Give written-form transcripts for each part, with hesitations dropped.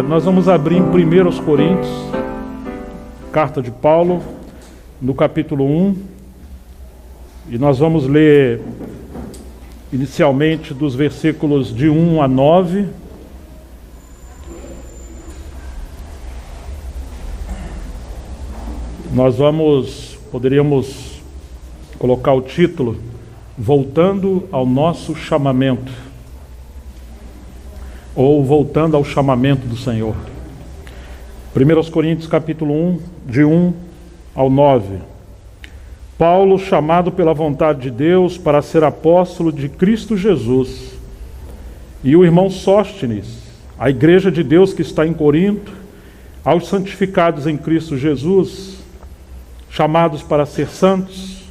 Nós vamos abrir em 1 Coríntios, carta de Paulo, no capítulo 1, e nós vamos ler inicialmente dos versículos de 1 a 9. Poderíamos colocar o título Voltando ao Nosso Chamamento, ou Voltando ao Chamamento do Senhor. 1 Coríntios capítulo 1, de 1 ao 9. Paulo, chamado pela vontade de Deus para ser apóstolo de Cristo Jesus, e o irmão Sóstenes, a igreja de Deus que está em Corinto, aos santificados em Cristo Jesus, chamados para ser santos,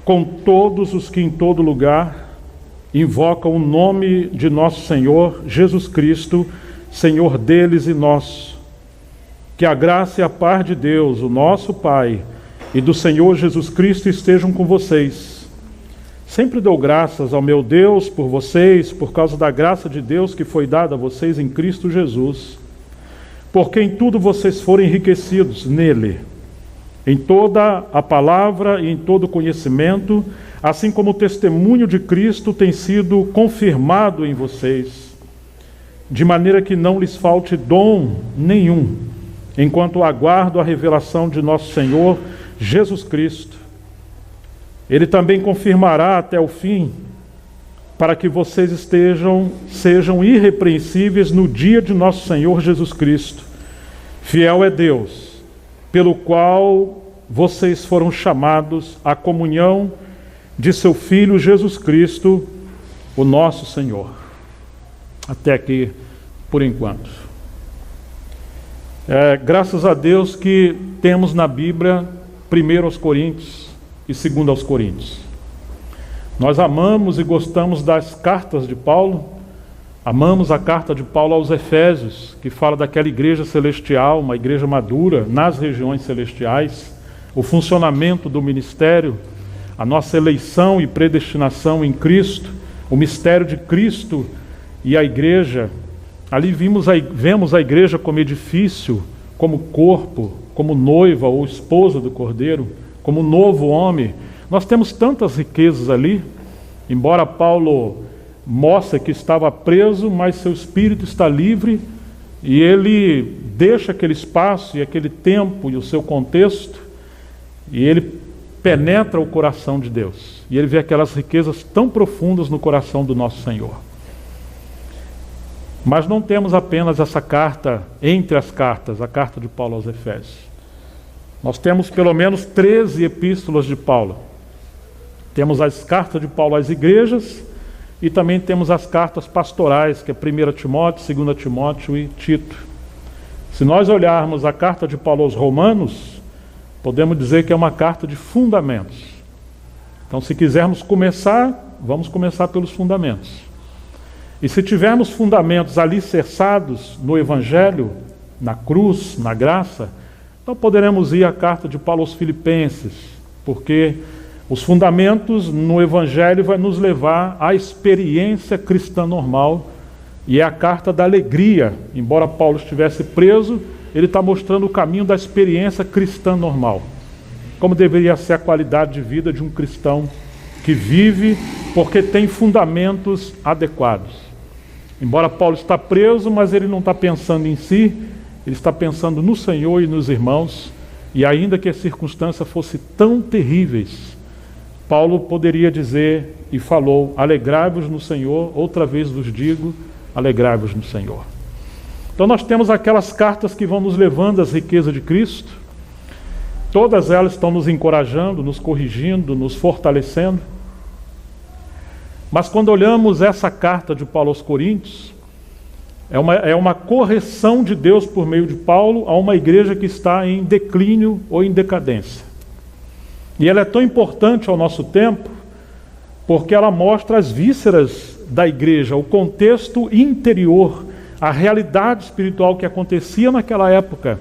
com todos os que em todo lugar invocam o nome de nosso Senhor Jesus Cristo, Senhor deles e nosso. Que a graça e a paz de Deus, o nosso Pai, e do Senhor Jesus Cristo estejam com vocês. Sempre dou graças ao meu Deus por vocês, por causa da graça de Deus que foi dada a vocês em Cristo Jesus, porque em tudo vocês foram enriquecidos nele, em toda a palavra e em todo o conhecimento, assim como o testemunho de Cristo tem sido confirmado em vocês, de maneira que não lhes falte dom nenhum, enquanto aguardo a revelação de nosso Senhor Jesus Cristo. Ele também confirmará até o fim, para que vocês sejam irrepreensíveis no dia de nosso Senhor Jesus Cristo. Fiel é Deus, pelo qual vocês foram chamados à comunhão de seu Filho Jesus Cristo, o nosso Senhor. Até aqui, por enquanto. Graças a Deus que temos na Bíblia 1 aos Coríntios e 2 aos Coríntios. Nós amamos e gostamos das cartas de Paulo. Amamos a carta de Paulo aos Efésios, que fala daquela igreja celestial, uma igreja madura nas regiões celestiais, o funcionamento do ministério, a nossa eleição e predestinação em Cristo, o mistério de Cristo e a igreja. Ali vemos a igreja como edifício, como corpo, como noiva ou esposa do Cordeiro, como novo homem. Nós temos tantas riquezas ali, embora Paulo mostre que estava preso, mas seu espírito está livre, e ele deixa aquele espaço e aquele tempo e o seu contexto, e ele penetra o coração de Deus, e ele vê aquelas riquezas tão profundas no coração do nosso Senhor. Mas não temos apenas essa carta entre as cartas, a carta de Paulo aos Efésios. Nós temos pelo menos 13 epístolas de Paulo. Temos as cartas de Paulo às igrejas, e também temos as cartas pastorais, que é 1 Timóteo, 2 Timóteo e Tito. Se nós olharmos a carta de Paulo aos Romanos, podemos dizer que é uma carta de fundamentos. Então, se quisermos começar, vamos começar pelos fundamentos. E se tivermos fundamentos alicerçados no Evangelho, na cruz, na graça, então poderemos ir à carta de Paulo aos Filipenses, porque os fundamentos no Evangelho vai nos levar à experiência cristã normal, e é a carta da alegria. Embora Paulo estivesse preso, ele está mostrando o caminho da experiência cristã normal, como deveria ser a qualidade de vida de um cristão que vive porque tem fundamentos adequados. Embora Paulo está preso, mas ele não está pensando em si, ele está pensando no Senhor e nos irmãos, e ainda que as circunstâncias fossem tão terríveis, Paulo poderia dizer e falou: alegrai-vos no Senhor, outra vez vos digo, alegrai-vos no Senhor. Então nós temos aquelas cartas que vão nos levando às riquezas de Cristo. Todas elas estão nos encorajando, nos corrigindo, nos fortalecendo. Mas quando olhamos essa carta de Paulo aos Coríntios, é uma correção de Deus por meio de Paulo a uma igreja que está em declínio ou em decadência. E ela é tão importante ao nosso tempo, porque ela mostra as vísceras da igreja, o contexto interior, a realidade espiritual que acontecia naquela época.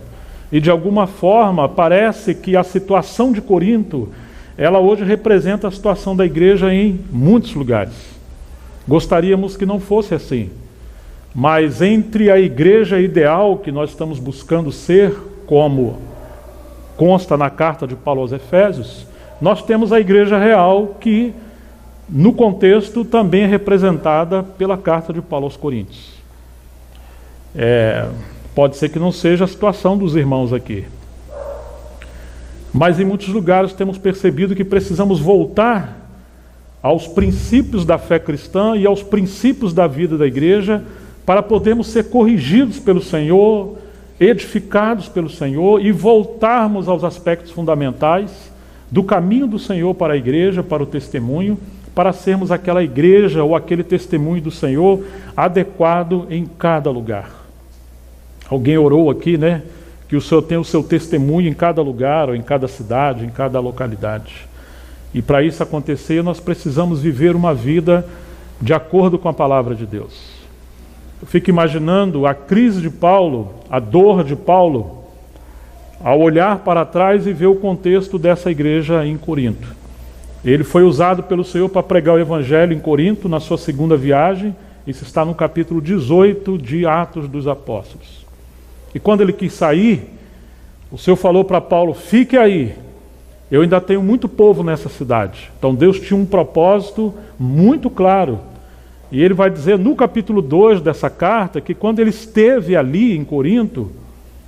E de alguma forma parece que a situação de Corinto, ela hoje representa a situação da igreja em muitos lugares. Gostaríamos que não fosse assim, Mas entre a igreja ideal que nós estamos buscando ser, como consta na carta de Paulo aos Efésios, nós temos a igreja real que, no contexto, também é representada pela carta de Paulo aos Coríntios. Pode ser que não seja a situação dos irmãos aqui. Mas em muitos lugares temos percebido que precisamos voltar aos princípios da fé cristã e aos princípios da vida da igreja para podermos ser corrigidos pelo Senhor, edificados pelo Senhor e voltarmos aos aspectos fundamentais do caminho do Senhor para a igreja, para o testemunho, para sermos aquela igreja ou aquele testemunho do Senhor adequado em cada lugar. Alguém orou aqui, né? Que o Senhor tenha o seu testemunho em cada lugar, ou em cada cidade, em cada localidade. E para isso acontecer, nós precisamos viver uma vida de acordo com a palavra de Deus. Eu fico imaginando a crise de Paulo, a dor de Paulo, ao olhar para trás e ver o contexto dessa igreja em Corinto. Ele foi usado pelo Senhor para pregar o Evangelho em Corinto, na sua segunda viagem. Isso está no capítulo 18 de Atos dos Apóstolos. E quando ele quis sair, o Senhor falou para Paulo: fique aí, eu ainda tenho muito povo nessa cidade. Então Deus tinha um propósito muito claro. E ele vai dizer no capítulo 2 dessa carta que quando ele esteve ali em Corinto,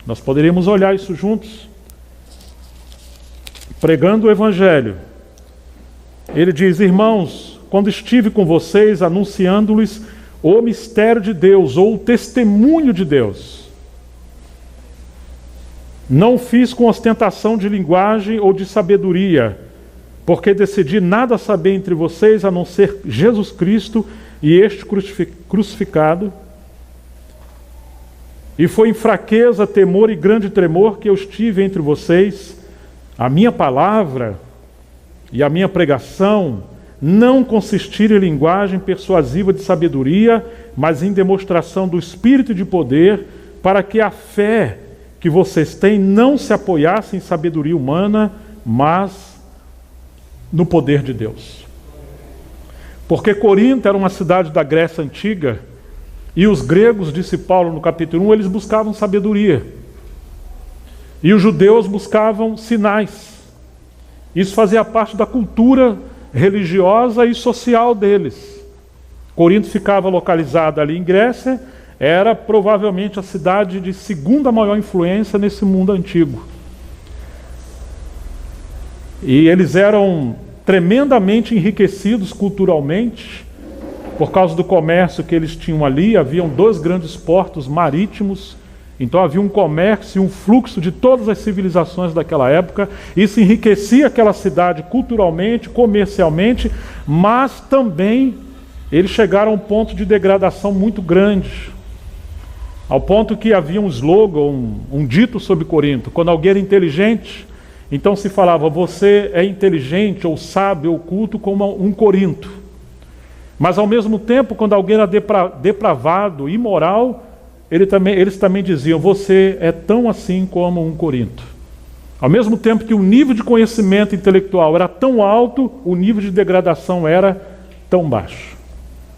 nós poderíamos olhar isso juntos, pregando o Evangelho. Ele diz: irmãos, quando estive com vocês anunciando-lhes o mistério de Deus, ou o testemunho de Deus, não fiz com ostentação de linguagem ou de sabedoria, porque decidi nada saber entre vocês a não ser Jesus Cristo e este crucificado. E foi em fraqueza, temor e grande tremor que eu estive entre vocês. A minha palavra e a minha pregação não consistiram em linguagem persuasiva de sabedoria, mas em demonstração do Espírito e de poder, para que a fé que vocês têm não se apoiasse em sabedoria humana, mas no poder de Deus. Porque Corinto era uma cidade da Grécia Antiga, e os gregos, disse Paulo no capítulo 1, eles buscavam sabedoria. E os judeus buscavam sinais. Isso fazia parte da cultura religiosa e social deles. Corinto ficava localizada ali em Grécia, era provavelmente a cidade de segunda maior influência nesse mundo antigo. E eles eram tremendamente enriquecidos culturalmente, por causa do comércio que eles tinham ali. Haviam 2 grandes portos marítimos, então havia um comércio e um fluxo de todas as civilizações daquela época. Isso enriquecia aquela cidade culturalmente, comercialmente, mas também eles chegaram a um ponto de degradação muito grande, ao ponto que havia um slogan, um dito sobre Corinto: quando alguém era inteligente, então se falava: você é inteligente ou sábio ou culto como um Corinto. Mas ao mesmo tempo, quando alguém era depravado, imoral, eles também diziam: você é tão assim como um Corinto. Ao mesmo tempo que o nível de conhecimento intelectual era tão alto, o nível de degradação era tão baixo.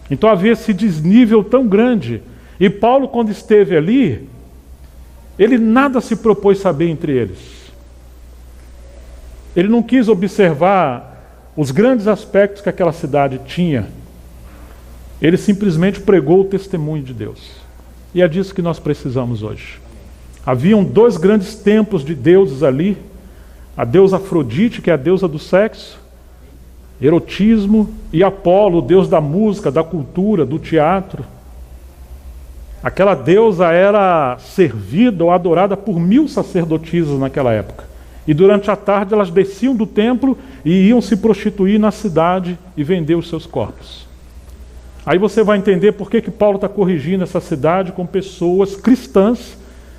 Então havia esse desnível tão grande. E Paulo, quando esteve ali, ele nada se propôs saber entre eles. Ele não quis observar os grandes aspectos que aquela cidade tinha. Ele simplesmente pregou o testemunho de Deus. E é disso que nós precisamos hoje. Haviam 2 grandes templos de deuses ali. A deusa Afrodite, que é a deusa do sexo, erotismo, e Apolo, o deus da música, da cultura, do teatro. Aquela deusa era servida ou adorada por 1000 sacerdotisas naquela época. E durante a tarde elas desciam do templo e iam se prostituir na cidade e vender os seus corpos. Aí você vai entender por que Paulo está corrigindo essa cidade com pessoas cristãs,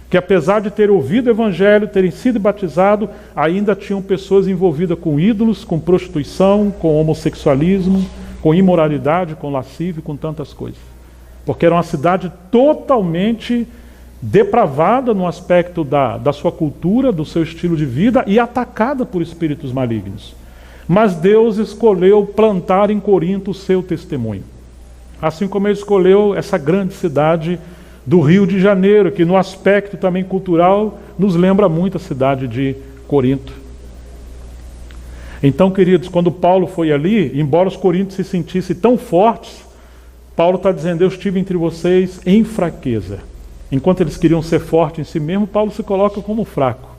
que apesar de terem ouvido o Evangelho, terem sido batizados, ainda tinham pessoas envolvidas com ídolos, com prostituição, com homossexualismo, com imoralidade, com lascívia, com tantas coisas. Porque era uma cidade totalmente depravada no aspecto da sua cultura, do seu estilo de vida, e atacada por espíritos malignos. Mas Deus escolheu plantar em Corinto o seu testemunho. Assim como ele escolheu essa grande cidade do Rio de Janeiro, que no aspecto também cultural nos lembra muito a cidade de Corinto. Então, queridos, quando Paulo foi ali, embora os coríntios se sentissem tão fortes, Paulo está dizendo: eu estive entre vocês em fraqueza. Enquanto eles queriam ser fortes em si mesmo, Paulo se coloca como fraco.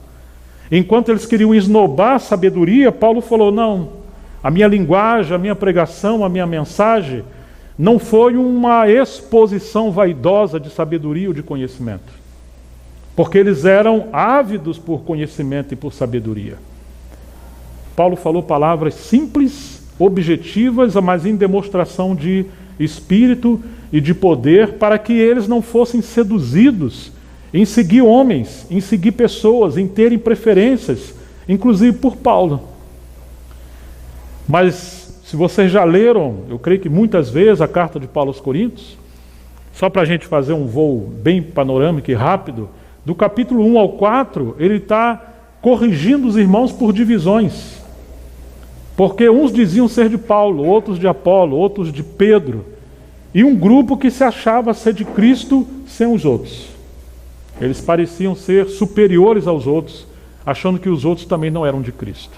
Enquanto eles queriam esnobar a sabedoria, Paulo falou: não, a minha linguagem, a minha pregação, a minha mensagem não foi uma exposição vaidosa de sabedoria ou de conhecimento, porque eles eram ávidos por conhecimento e por sabedoria. Paulo falou palavras simples, objetivas, mas em demonstração de espírito e de poder, para que eles não fossem seduzidos em seguir homens, em seguir pessoas, em terem preferências, inclusive por Paulo. Mas, se vocês já leram, eu creio que muitas vezes, a carta de Paulo aos Coríntios, só para a gente fazer um voo bem panorâmico e rápido, do capítulo 1 ao 4, ele está corrigindo os irmãos por divisões. Porque uns diziam ser de Paulo, outros de Apolo, outros de Pedro, e um grupo que se achava ser de Cristo sem os outros. Eles pareciam ser superiores aos outros, achando que os outros também não eram de Cristo.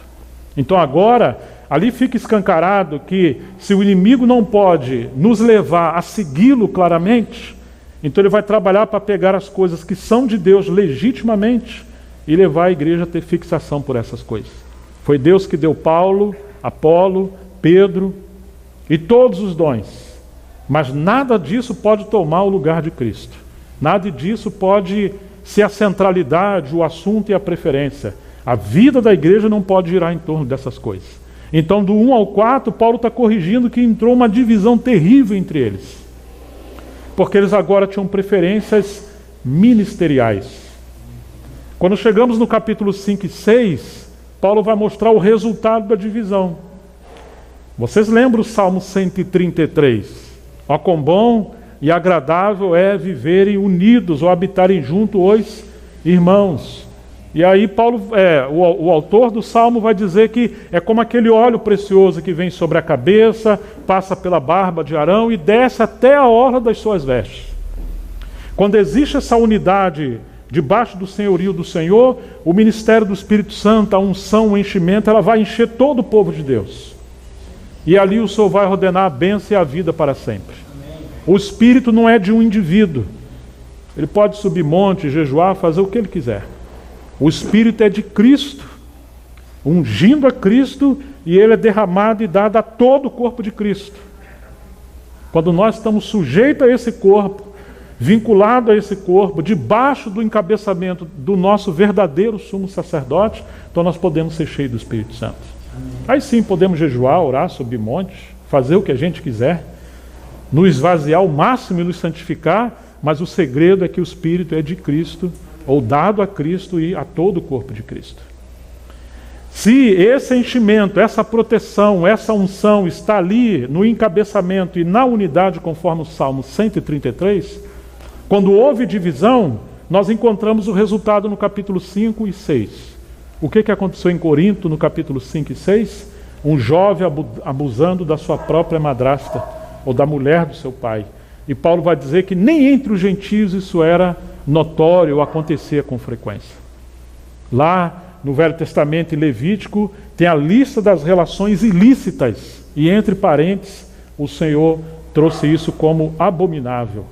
Então agora, ali fica escancarado que se o inimigo não pode nos levar a segui-lo claramente, então ele vai trabalhar para pegar as coisas que são de Deus legitimamente e levar a igreja a ter fixação por essas coisas. Foi Deus que deu Paulo, Apolo, Pedro e todos os dons. Mas nada disso pode tomar o lugar de Cristo. Nada disso pode ser a centralidade, o assunto e a preferência. A vida da igreja não pode girar em torno dessas coisas. Então, do 1 ao 4, Paulo está corrigindo que entrou uma divisão terrível entre eles. Porque eles agora tinham preferências ministeriais. Quando chegamos no capítulo 5 e 6, Paulo vai mostrar o resultado da divisão. Vocês lembram o Salmo 133? Ó, quão bom e agradável é viverem unidos ou habitarem junto os irmãos. E aí Paulo, o autor do Salmo vai dizer que é como aquele óleo precioso que vem sobre a cabeça, passa pela barba de Arão e desce até a orla das suas vestes. Quando existe essa unidade debaixo do senhorio do Senhor, o ministério do Espírito Santo, a unção, o enchimento, ela vai encher todo o povo de Deus. E ali o Senhor vai ordenar a bênção e a vida para sempre. Amém. O Espírito não é de um indivíduo. Ele pode subir monte, jejuar, fazer o que ele quiser. O Espírito é de Cristo, ungindo a Cristo, e ele é derramado e dado a todo o corpo de Cristo. Quando nós estamos sujeitos a esse corpo, vinculado a esse corpo, debaixo do encabeçamento do nosso verdadeiro sumo sacerdote, então nós podemos ser cheios do Espírito Santo. Aí sim podemos jejuar, orar, subir montes, fazer o que a gente quiser, nos esvaziar ao máximo e nos santificar, mas o segredo é que o Espírito é de Cristo, ou dado a Cristo e a todo o corpo de Cristo. Se esse enchimento, essa proteção, essa unção está ali no encabeçamento e na unidade, conforme o Salmo 133, quando houve divisão, nós encontramos o resultado no capítulo 5 e 6. O que aconteceu em Corinto no capítulo 5 e 6? Um jovem abusando da sua própria madrasta, ou da mulher do seu pai. E Paulo vai dizer que nem entre os gentios isso era notório ou acontecia com frequência. Lá no Velho Testamento e Levítico tem a lista das relações ilícitas, e entre parênteses o Senhor trouxe isso como abominável.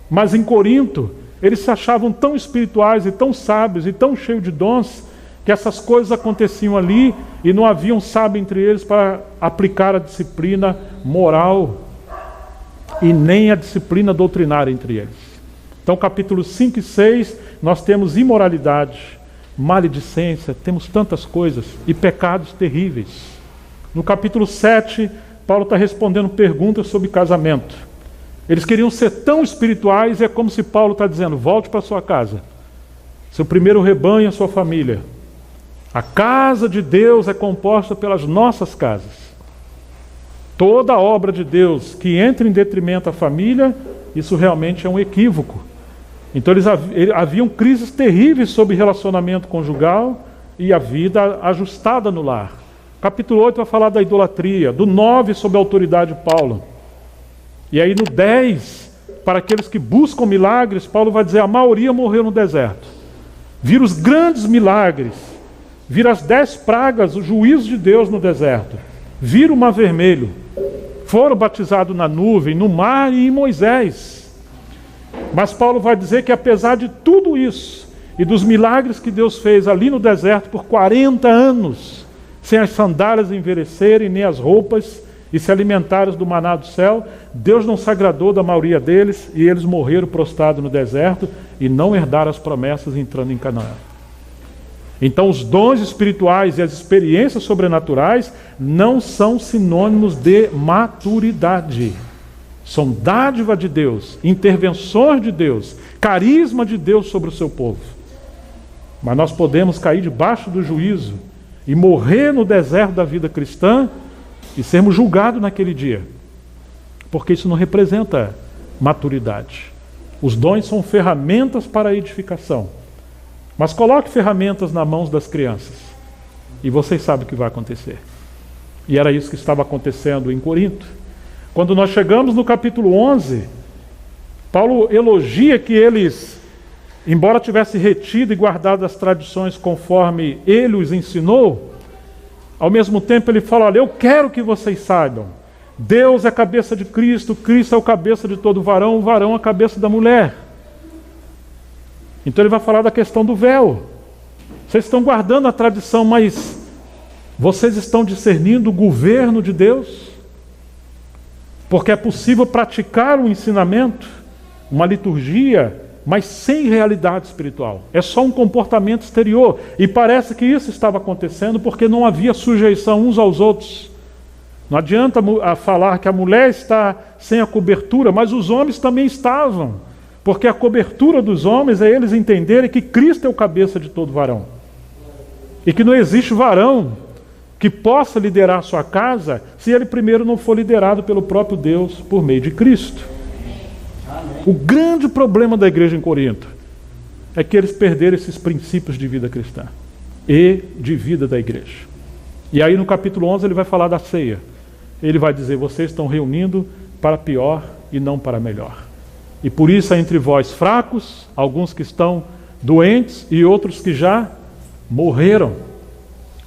Mas em Corinto eles se achavam tão espirituais e tão sábios e tão cheios de dons, que essas coisas aconteciam ali e não havia um sábio entre eles para aplicar a disciplina moral e nem a disciplina doutrinária entre eles. Então, capítulos 5 e 6, nós temos imoralidade, maledicência, temos tantas coisas e pecados terríveis. No capítulo 7, Paulo está respondendo perguntas sobre casamento. Eles queriam ser tão espirituais, e é como se Paulo está dizendo: volte para sua casa, seu primeiro rebanho, a sua família. A casa de Deus é composta pelas nossas casas. Toda obra de Deus que entra em detrimento da família, isso realmente é um equívoco. Então haviam crises terríveis sobre relacionamento conjugal e a vida ajustada no lar. Capítulo 8 vai falar da idolatria, do 9 sobre a autoridade de Paulo. E aí no 10, para aqueles que buscam milagres, Paulo vai dizer, a maioria morreu no deserto. Viram os grandes milagres, viram as 10 pragas, o juízo de Deus no deserto. Viram o mar vermelho, foram batizados na nuvem, no mar e em Moisés. Mas Paulo vai dizer que apesar de tudo isso, e dos milagres que Deus fez ali no deserto por 40 anos, sem as sandálias envelhecerem, nem as roupas, e se alimentaram do maná do céu, Deus não se agradou da maioria deles, e eles morreram prostrados no deserto, e não herdaram as promessas entrando em Canaã. Então os dons espirituais e as experiências sobrenaturais não são sinônimos de maturidade. São dádiva de Deus, intervenções de Deus, carisma de Deus sobre o seu povo. Mas nós podemos cair debaixo do juízo e morrer no deserto da vida cristã e sermos julgados naquele dia. Porque isso não representa maturidade. Os dons são ferramentas para a edificação. Mas coloque ferramentas nas mãos das crianças e vocês sabem o que vai acontecer. E era isso que estava acontecendo em Corinto. Quando nós chegamos no capítulo 11, Paulo elogia que eles, embora tivessem retido e guardado as tradições conforme ele os ensinou, ao mesmo tempo ele fala, olha, eu quero que vocês saibam, Deus é a cabeça de Cristo, Cristo é o cabeça de todo varão, o varão é a cabeça da mulher. Então ele vai falar da questão do véu. Vocês estão guardando a tradição, mas vocês estão discernindo o governo de Deus? Porque é possível praticar um ensinamento, uma liturgia, mas sem realidade espiritual. É só um comportamento exterior. E parece que isso estava acontecendo porque não havia sujeição uns aos outros. Não adianta falar que a mulher está sem a cobertura, mas os homens também estavam. Porque a cobertura dos homens é eles entenderem que Cristo é o cabeça de todo varão. E que não existe varão que possa liderar sua casa se ele primeiro não for liderado pelo próprio Deus por meio de Cristo. O grande problema da igreja em Corinto é que eles perderam esses princípios de vida cristã e de vida da igreja. E aí no capítulo 11 ele vai falar da ceia. Ele vai dizer, vocês estão reunindo para pior e não para melhor. E por isso há entre vós fracos, alguns que estão doentes e outros que já morreram.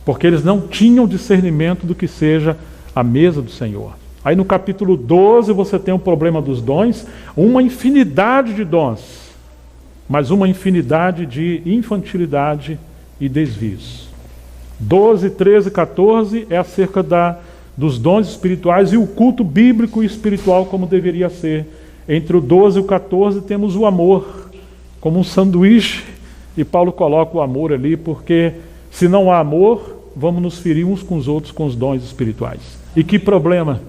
Porque eles não tinham discernimento do que seja a mesa do Senhor. Aí no capítulo 12 você tem o problema dos dons, uma infinidade de dons, mas uma infinidade de infantilidade e desvios. 12, 13, 14 é acerca dos dons espirituais e o culto bíblico e espiritual como deveria ser. Entre o 12 e o 14 temos o amor, como um sanduíche, e Paulo coloca o amor ali, porque se não há amor, vamos nos ferir uns com os outros com os dons espirituais. E que problema?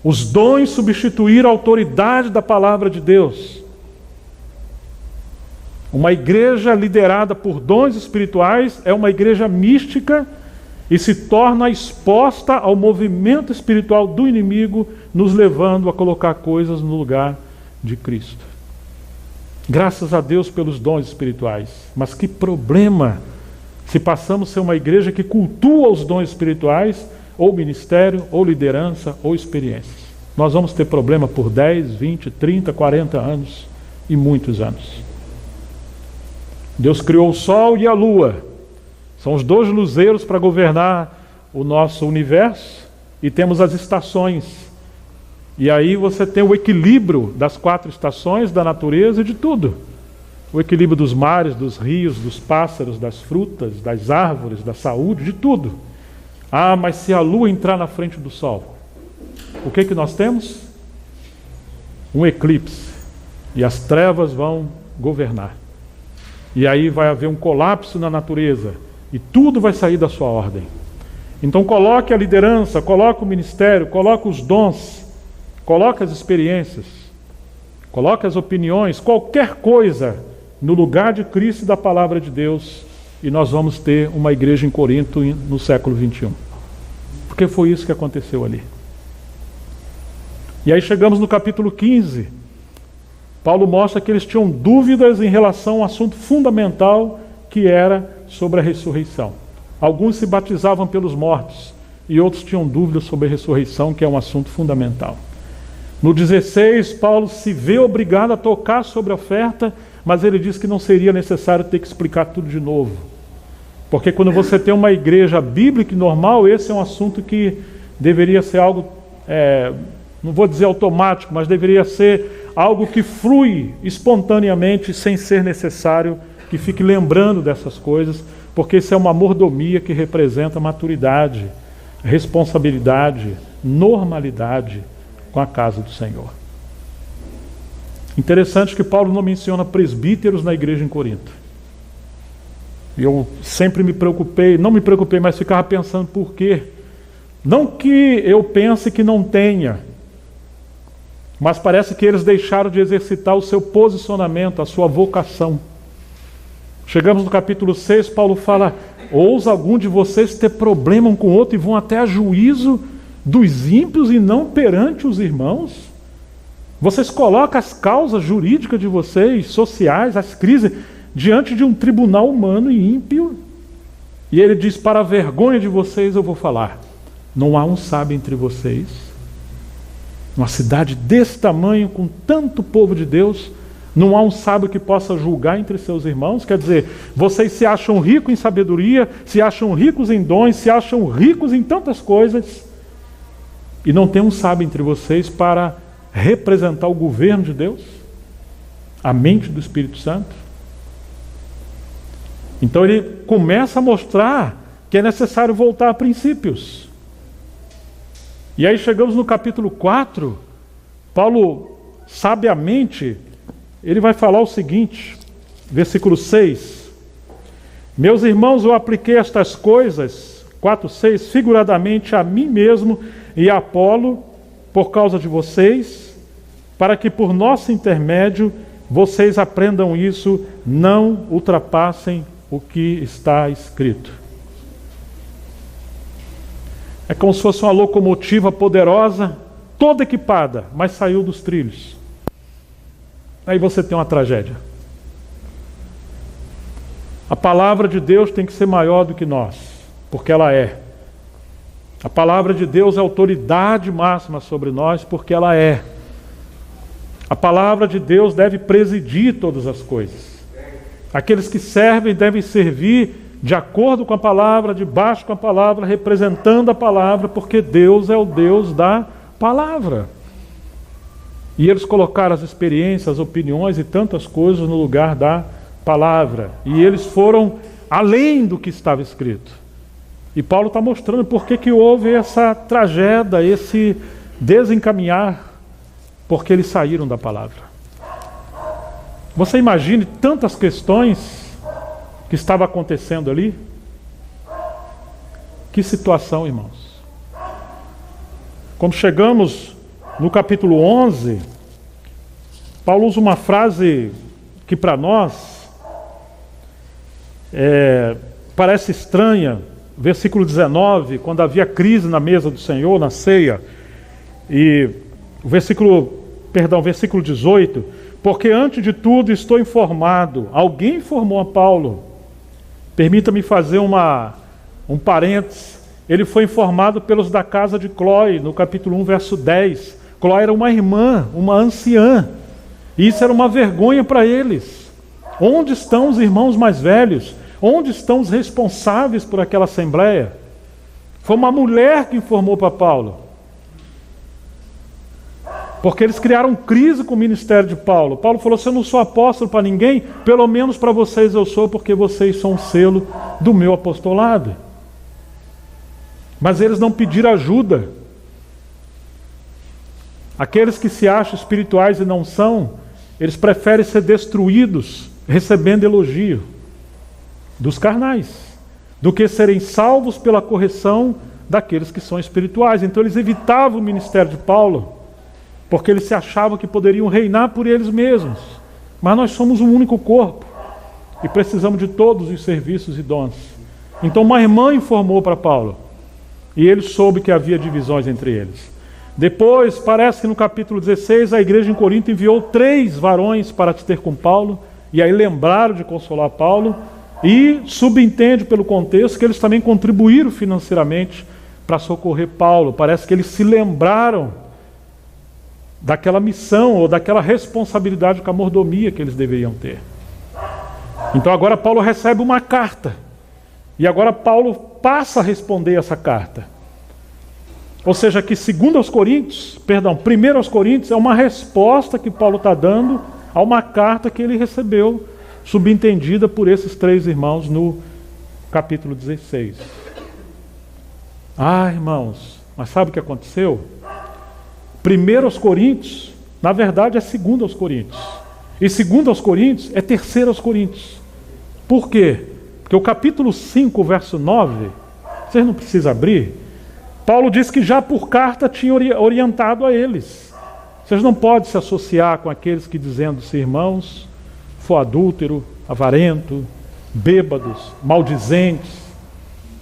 Os dons substituíram a autoridade da palavra de Deus. Uma igreja liderada por dons espirituais é uma igreja mística e se torna exposta ao movimento espiritual do inimigo, nos levando a colocar coisas no lugar de Cristo. Graças a Deus pelos dons espirituais. Mas que problema se passamos a ser uma igreja que cultua os dons espirituais, ou ministério, ou liderança, ou experiências. Nós vamos ter problema por 10, 20, 30, 40 anos e muitos anos. Deus criou o sol e a lua. São os 2 luzeiros para governar o nosso universo. E temos as estações. E aí você tem o equilíbrio das 4 estações, da natureza e de tudo. O equilíbrio dos mares, dos rios, dos pássaros, das frutas, das árvores, da saúde, de tudo. Ah, mas se a lua entrar na frente do sol, o que nós temos? Um eclipse. E as trevas vão governar. E aí vai haver um colapso na natureza. E tudo vai sair da sua ordem. Então coloque a liderança, coloque o ministério, coloque os dons, coloque as experiências, coloque as opiniões, qualquer coisa no lugar de Cristo e da palavra de Deus, e nós vamos ter uma igreja em Corinto no século 21. Porque foi isso que aconteceu ali. E aí chegamos no capítulo 15. Paulo mostra que eles tinham dúvidas em relação ao assunto fundamental que era sobre a ressurreição. Alguns se batizavam pelos mortos e outros tinham dúvidas sobre a ressurreição, que é um assunto fundamental. No 16, Paulo se vê obrigado a tocar sobre a oferta, mas ele diz que não seria necessário ter que explicar tudo de novo. Porque quando você tem uma igreja bíblica e normal, esse é um assunto que deveria ser algo, não vou dizer automático, mas deveria ser algo que flui espontaneamente, sem ser necessário que fique lembrando dessas coisas, porque isso é uma mordomia que representa maturidade, responsabilidade, normalidade com a casa do Senhor. Interessante que Paulo não menciona presbíteros na igreja em Corinto. E eu sempre me preocupei, não me preocupei, mas ficava pensando por quê. Não que eu pense que não tenha, mas parece que eles deixaram de exercitar o seu posicionamento, a sua vocação. Chegamos no capítulo 6, Paulo fala: ousa algum de vocês ter problema um com o outro e vão até a juízo dos ímpios e não perante os irmãos? Vocês colocam as causas jurídicas de vocês, sociais, as crises, diante de um tribunal humano e ímpio. E ele diz: para a vergonha de vocês eu vou falar. Não há um sábio entre vocês? Uma cidade desse tamanho, com tanto povo de Deus, não há um sábio que possa julgar entre seus irmãos? Quer dizer, vocês se acham ricos em sabedoria, se acham ricos em dons, se acham ricos em tantas coisas, e não tem um sábio entre vocês para representar o governo de Deus, a mente do Espírito Santo? Então ele começa a mostrar que é necessário voltar a princípios. E aí chegamos no capítulo 4, Paulo, sabiamente, ele vai falar o seguinte, versículo 6: meus irmãos, eu apliquei estas coisas, 4:6, figuradamente a mim mesmo e a Apolo, por causa de vocês, para que por nosso intermédio vocês aprendam isso, não ultrapassem o que está escrito. É como se fosse uma locomotiva poderosa, toda equipada, mas saiu dos trilhos. Aí você tem uma tragédia. A palavra de Deus tem que ser maior do que nós, porque ela é. A palavra de Deus é autoridade máxima sobre nós, porque ela é. A palavra de Deus deve presidir todas as coisas. Aqueles que servem devem servir de acordo com a palavra, debaixo com a palavra, representando a palavra, porque Deus é o Deus da palavra. E eles colocaram as experiências, as opiniões e tantas coisas no lugar da palavra. E eles foram além do que estava escrito. E Paulo está mostrando por que houve essa tragédia, esse desencaminhar, porque eles saíram da palavra. Você imagine tantas questões que estavam acontecendo ali? Que situação, irmãos. Quando chegamos no capítulo 11, Paulo usa uma frase que para nós parece estranha. Versículo 19, quando havia crise na mesa do Senhor, na ceia, e versículo 18, porque antes de tudo estou informado. Alguém informou a Paulo. Permita-me fazer um parênteses. Ele foi informado pelos da casa de Cloé, no capítulo 1, verso 10. Cloé era uma irmã, uma anciã, e isso era uma vergonha para eles. Onde estão os irmãos mais velhos? Onde estão os responsáveis por aquela assembleia? Foi uma mulher que informou para Paulo. Porque eles criaram crise com o ministério de Paulo. Paulo falou: se eu não sou apóstolo para ninguém, pelo menos para vocês eu sou, porque vocês são o selo do meu apostolado. Mas eles não pediram ajuda. Aqueles que se acham espirituais e não são, eles preferem ser destruídos, recebendo elogio dos carnais, do que serem salvos pela correção daqueles que são espirituais. Então eles evitavam o ministério de Paulo, porque eles se achavam que poderiam reinar por eles mesmos. Mas nós somos um único corpo e precisamos de todos os serviços e dons. Então uma irmã informou para Paulo, e ele soube que havia divisões entre eles. Depois, parece que no capítulo 16, a igreja em Corinto enviou 3 varões para te ter com Paulo, e aí lembraram de consolar Paulo, e subentende pelo contexto que eles também contribuíram financeiramente para socorrer Paulo. Parece que eles se lembraram daquela missão ou daquela responsabilidade com a mordomia que eles deveriam ter. Então agora Paulo recebe uma carta. E agora Paulo passa a responder essa carta. Ou seja, que 1 aos Coríntios é uma resposta que Paulo está dando a uma carta que ele recebeu, subentendida por esses 3 irmãos no capítulo 16. Irmãos, mas sabe o que aconteceu? 1 aos Coríntios, na verdade é 2 aos Coríntios. E 2 aos Coríntios é 3 aos Coríntios. Por quê? Porque o capítulo 5, verso 9, vocês não precisam abrir, Paulo diz que já por carta tinha orientado a eles. Vocês não podem se associar com aqueles que, dizendo-se irmãos, for adúltero, avarento, bêbados, maldizentes.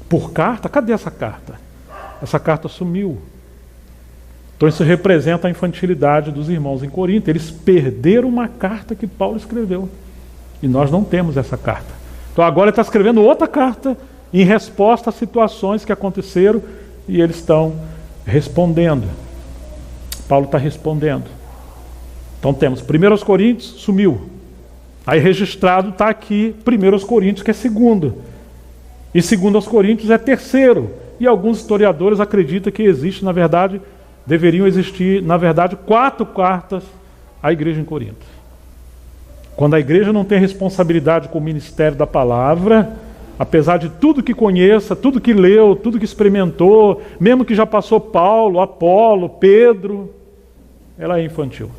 Por carta? Cadê essa carta? Essa carta sumiu. Então isso representa a infantilidade dos irmãos em Corinto. Eles perderam uma carta que Paulo escreveu. E nós não temos essa carta. Então agora ele está escrevendo outra carta em resposta a situações que aconteceram e eles estão respondendo. Paulo está respondendo. Então temos 1 aos Coríntios, sumiu. Aí registrado está aqui 1 aos Coríntios, que é 2. E 2 aos Coríntios é 3. E alguns historiadores acreditam que existe, na verdade, deveriam existir, na verdade, 4 cartas à igreja em Corinto. Quando a igreja não tem responsabilidade com o ministério da palavra, apesar de tudo que conheça, tudo que leu, tudo que experimentou, mesmo que já passou Paulo, Apolo, Pedro, ela é infantil.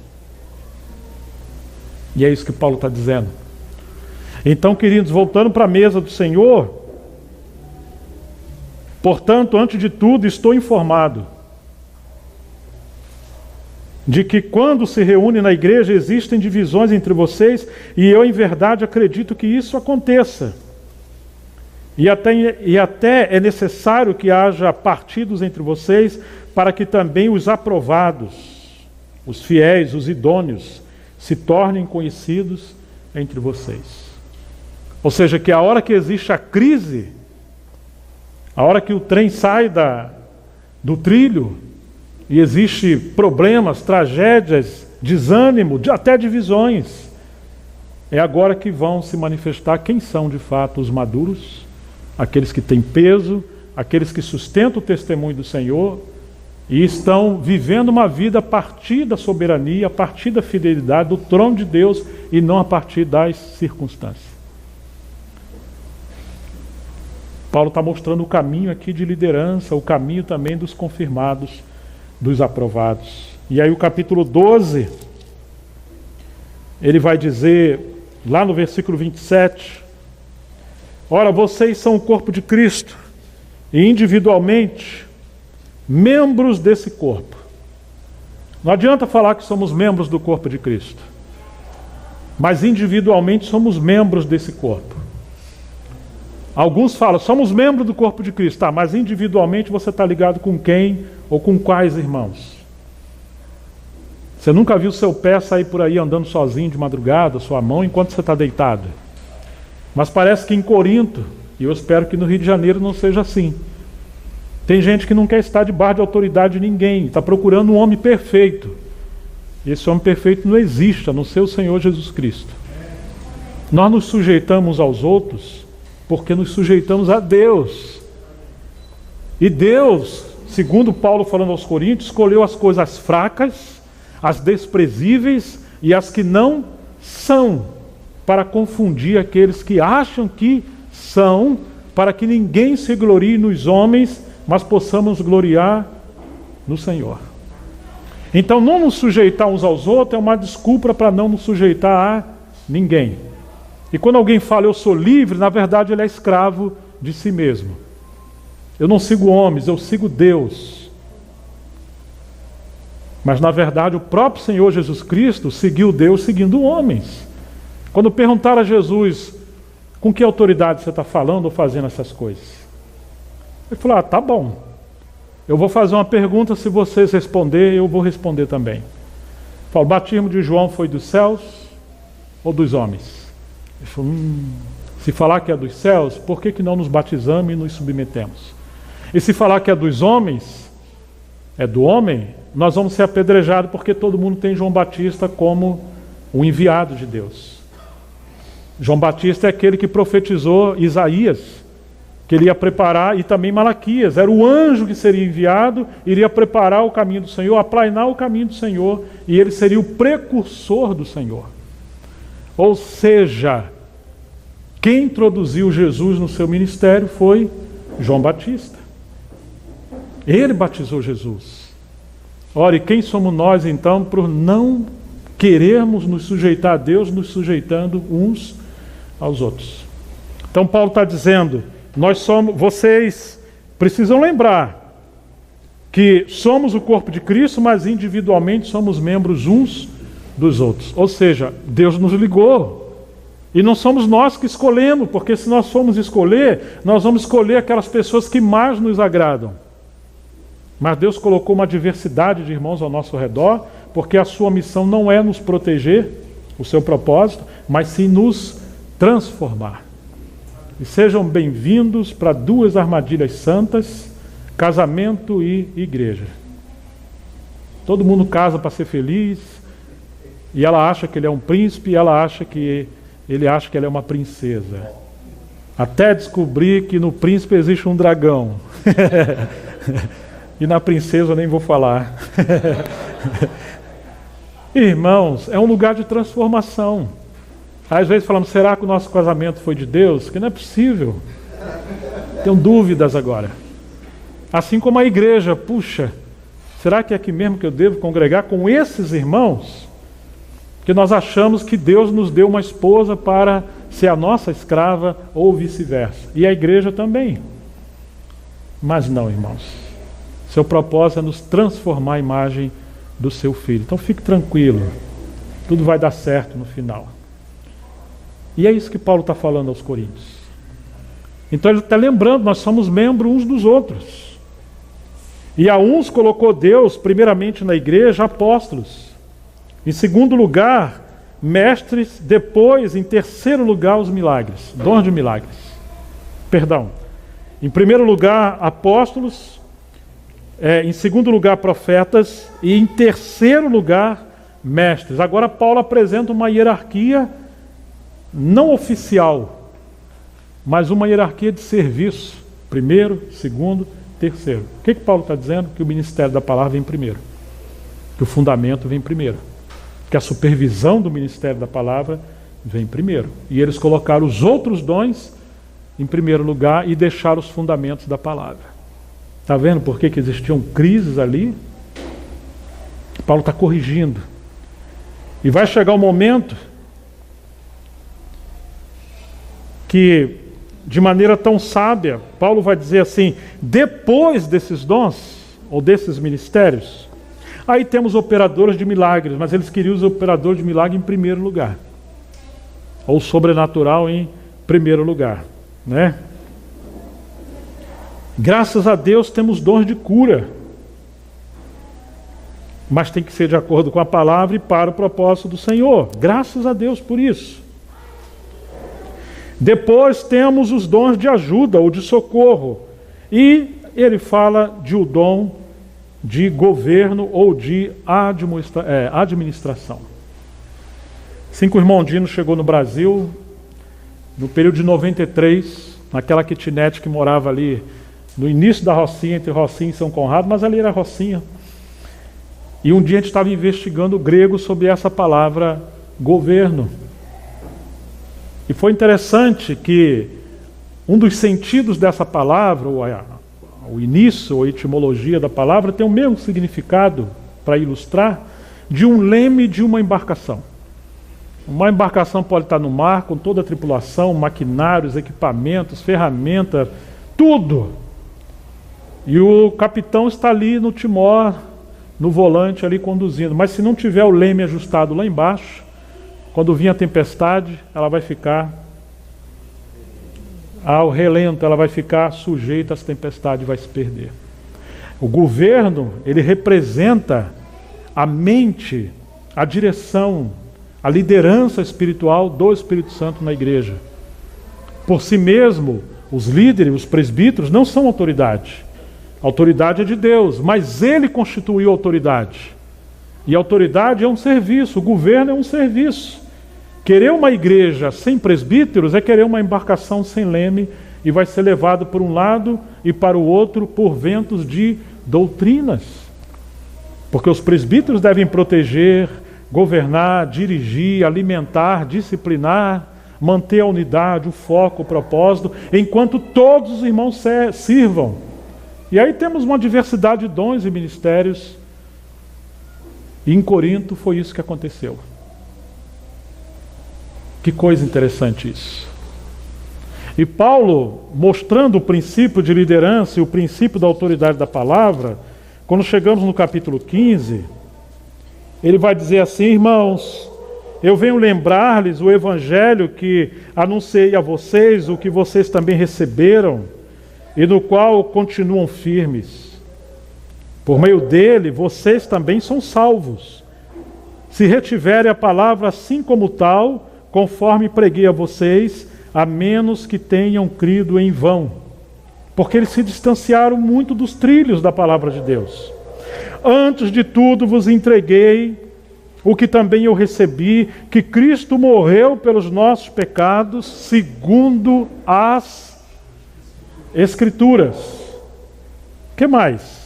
E é isso que Paulo está dizendo. Então, queridos, voltando para a mesa do Senhor, portanto, antes de tudo, estou informado de que quando se reúne na igreja existem divisões entre vocês, e eu em verdade acredito que isso aconteça. E até é necessário que haja partidos entre vocês, para que também os aprovados, os fiéis, os idôneos, se tornem conhecidos entre vocês. Ou seja, que a hora que existe a crise, a hora que o trem sai do trilho, e existe problemas, tragédias, desânimo, até divisões, é agora que vão se manifestar quem são de fato os maduros, aqueles que têm peso, aqueles que sustentam o testemunho do Senhor e estão vivendo uma vida a partir da soberania, a partir da fidelidade do trono de Deus e não a partir das circunstâncias. Paulo está mostrando o caminho aqui de liderança, o caminho também dos confirmados, dos aprovados. E aí o capítulo 12, ele vai dizer, lá no versículo 27, ora, vocês são o corpo de Cristo, e individualmente, membros desse corpo. Não adianta falar que somos membros do corpo de Cristo, mas individualmente somos membros desse corpo. Alguns falam, somos membros do corpo de Cristo, tá, mas individualmente você está ligado com quem ou com quais irmãos? Você nunca viu seu pé sair por aí andando sozinho de madrugada, sua mão, enquanto você está deitado. Mas parece que em Corinto, e eu espero que no Rio de Janeiro não seja assim, tem gente que não quer estar debaixo de autoridade de ninguém, está procurando um homem perfeito. E esse homem perfeito não existe, a não ser o Senhor Jesus Cristo. Nós nos sujeitamos aos outros porque nos sujeitamos a Deus. E Deus, segundo Paulo falando aos Coríntios, escolheu as coisas fracas, as desprezíveis e as que não são, para confundir aqueles que acham que são, para que ninguém se glorie nos homens, mas possamos gloriar no Senhor. Então, não nos sujeitar uns aos outros é uma desculpa para não nos sujeitar a ninguém. E quando alguém fala, eu sou livre, na verdade ele é escravo de si mesmo. Eu não sigo homens, eu sigo Deus. Mas na verdade o próprio Senhor Jesus Cristo seguiu Deus seguindo homens. Quando perguntaram a Jesus, com que autoridade você está falando ou fazendo essas coisas? Ele falou, tá bom. Eu vou fazer uma pergunta, se vocês responderem, eu vou responder também. Ele falou, o batismo de João foi dos céus ou dos homens? Ele falou, se falar que é dos céus, por que não nos batizamos e nos submetemos? E se falar que é dos homens, é do homem, nós vamos ser apedrejados porque todo mundo tem João Batista como o enviado de Deus. João Batista é aquele que profetizou Isaías, que ele ia preparar, e também Malaquias, era o anjo que seria enviado, iria preparar o caminho do Senhor, aplainar o caminho do Senhor, e ele seria o precursor do Senhor. Ou seja, quem introduziu Jesus no seu ministério foi João Batista. Ele batizou Jesus. Ora, e quem somos nós então por não querermos nos sujeitar a Deus, nos sujeitando uns aos outros? Então Paulo está dizendo, vocês precisam lembrar que somos o corpo de Cristo, mas individualmente somos membros uns dos outros. Ou seja, Deus nos ligou. E não somos nós que escolhemos, porque se nós formos escolher, nós vamos escolher aquelas pessoas que mais nos agradam. Mas Deus colocou uma diversidade de irmãos ao nosso redor, porque a sua missão não é nos proteger, o seu propósito, mas sim nos transformar. E sejam bem-vindos para 2 armadilhas santas, casamento e igreja. Todo mundo casa para ser feliz, e ela acha que ele é um príncipe, e ela acha que ele acha que ela é uma princesa. Até descobrir que no príncipe existe um dragão. E na princesa eu nem vou falar. Irmãos, é um lugar de transformação. Às vezes falamos, será que o nosso casamento foi de Deus? Que não é possível. Tenho dúvidas agora. Assim como a igreja, puxa, será que é aqui mesmo que eu devo congregar com esses irmãos? Que nós achamos que Deus nos deu uma esposa para ser a nossa escrava ou vice-versa. E a igreja também. Mas não, irmãos. Seu propósito é nos transformar a imagem do seu Filho. Então fique tranquilo. Tudo vai dar certo no final. E é isso que Paulo está falando aos Coríntios. Então ele está lembrando, nós somos membros uns dos outros. E a uns colocou Deus, primeiramente na igreja, apóstolos. Em segundo lugar, mestres. Depois, em terceiro lugar, os milagres. Dons de milagres. Perdão. Em primeiro lugar, apóstolos. Em segundo lugar, profetas. E em terceiro lugar, mestres. Agora Paulo apresenta uma hierarquia não oficial, mas uma hierarquia de serviço. Primeiro, segundo, terceiro. O que Paulo está dizendo? Que o ministério da palavra vem primeiro. Que o fundamento vem primeiro. Que a supervisão do ministério da palavra vem primeiro. E eles colocaram os outros dons em primeiro lugar e deixaram os fundamentos da palavra. Está vendo por que existiam crises ali? Paulo está corrigindo. E vai chegar um momento que, de maneira tão sábia, Paulo vai dizer assim, depois desses dons, ou desses ministérios, aí temos operadores de milagres, mas eles queriam os operadores de milagre em primeiro lugar. Ou sobrenatural em primeiro lugar, né? Graças a Deus temos dons de cura, mas tem que ser de acordo com a palavra e para o propósito do Senhor. Graças a Deus por isso. Depois temos os dons de ajuda ou de socorro. E ele fala de o dom de governo ou de administração. Assim que o irmão Dino chegou no Brasil, no período de 93, naquela kitnet que morava ali no início da Rocinha, entre Rocinha e São Conrado, mas ali era Rocinha. E um dia a gente estava investigando o grego sobre essa palavra governo. E foi interessante que um dos sentidos dessa palavra, o início ou a etimologia da palavra, tem o mesmo significado, para ilustrar, de um leme de uma embarcação. Uma embarcação pode estar no mar, com toda a tripulação, maquinários, equipamentos, ferramentas, tudo. E o capitão está ali no timor, no volante ali conduzindo. Mas se não tiver o leme ajustado lá embaixo, quando vir a tempestade, ela vai ficar ao relento, ela vai ficar sujeita às tempestades e vai se perder. O governo, ele representa a mente, a direção, a liderança espiritual do Espírito Santo na igreja. Por si mesmo, os líderes, os presbíteros, não são autoridade. A autoridade é de Deus, mas ele constituiu a autoridade. E a autoridade é um serviço, o governo é um serviço. Querer uma igreja sem presbíteros é querer uma embarcação sem leme e vai ser levado por um lado e para o outro por ventos de doutrinas. Porque os presbíteros devem proteger, governar, dirigir, alimentar, disciplinar, manter a unidade, o foco, o propósito, enquanto todos os irmãos sirvam. E aí temos uma diversidade de dons e ministérios. E em Corinto foi isso que aconteceu. Que coisa interessante isso. E Paulo, mostrando o princípio de liderança e o princípio da autoridade da palavra, quando chegamos no capítulo 15, ele vai dizer assim: irmãos, eu venho lembrar-lhes o evangelho que anunciei a vocês, o que vocês também receberam, e no qual continuam firmes. Por meio dele, vocês também são salvos, se retiverem a palavra assim como tal, conforme preguei a vocês, a menos que tenham crido em vão, porque eles se distanciaram muito dos trilhos da palavra de Deus. Antes de tudo vos entreguei o que também eu recebi, que Cristo morreu pelos nossos pecados, segundo as Escrituras. Que mais?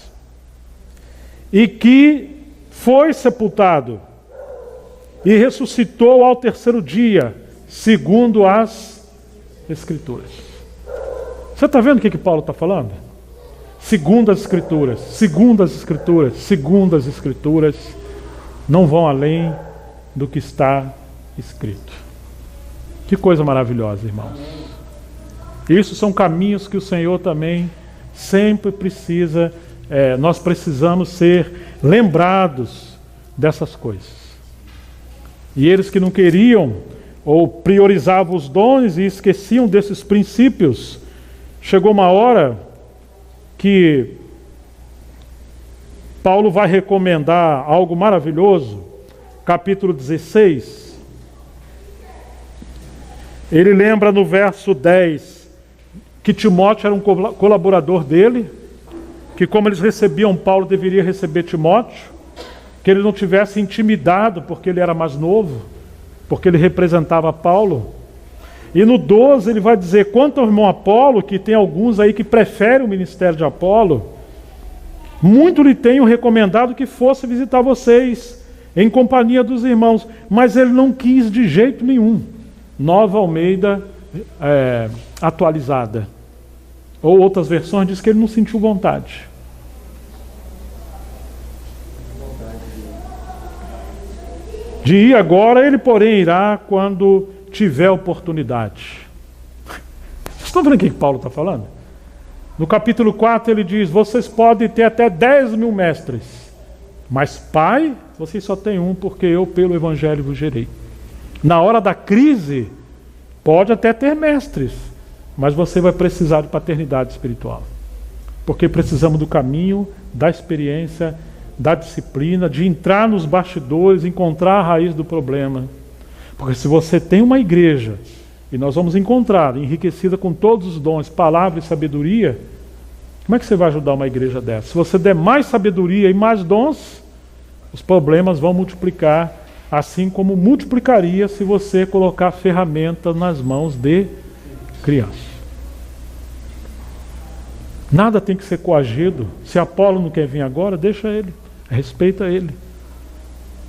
E que foi sepultado e ressuscitou ao terceiro dia, segundo as Escrituras. Você está vendo o que Paulo está falando? Segundo as Escrituras, segundo as Escrituras, segundo as Escrituras, não vão além do que está escrito. Que coisa maravilhosa, irmãos. Isso são caminhos que o Senhor também sempre precisa, nós precisamos ser lembrados dessas coisas. E eles que não queriam ou priorizavam os dons e esqueciam desses princípios, chegou uma hora que Paulo vai recomendar algo maravilhoso, capítulo 16. Ele lembra no verso 10 que Timóteo era um colaborador dele, que como eles recebiam Paulo, deveria receber Timóteo, que ele não tivesse intimidado porque ele era mais novo, porque ele representava Paulo. E no 12 ele vai dizer: quanto ao irmão Apolo, que tem alguns aí que preferem o ministério de Apolo, muito lhe tenho recomendado que fosse visitar vocês, em companhia dos irmãos, mas ele não quis de jeito nenhum. Nova Almeida atualizada. Ou outras versões diz que ele não sentiu vontade. De ir agora, ele porém irá quando tiver oportunidade. Vocês estão vendo o que Paulo está falando? No capítulo 4 ele diz: vocês podem ter até 10 mil mestres, mas pai, vocês só têm um, porque eu pelo evangelho vos gerei. Na hora da crise, pode até ter mestres, mas você vai precisar de paternidade espiritual, porque precisamos do caminho, da experiência, da disciplina, de entrar nos bastidores, encontrar a raiz do problema. Porque se você tem uma igreja, e nós vamos encontrar, enriquecida com todos os dons, palavra e sabedoria, como é que você vai ajudar uma igreja dessa? Se você der mais sabedoria e mais dons, os problemas vão multiplicar, assim como multiplicaria se você colocar ferramentas nas mãos de crianças. Nada tem que ser coagido. Se Apolo não quer vir agora, deixa ele, respeita ele.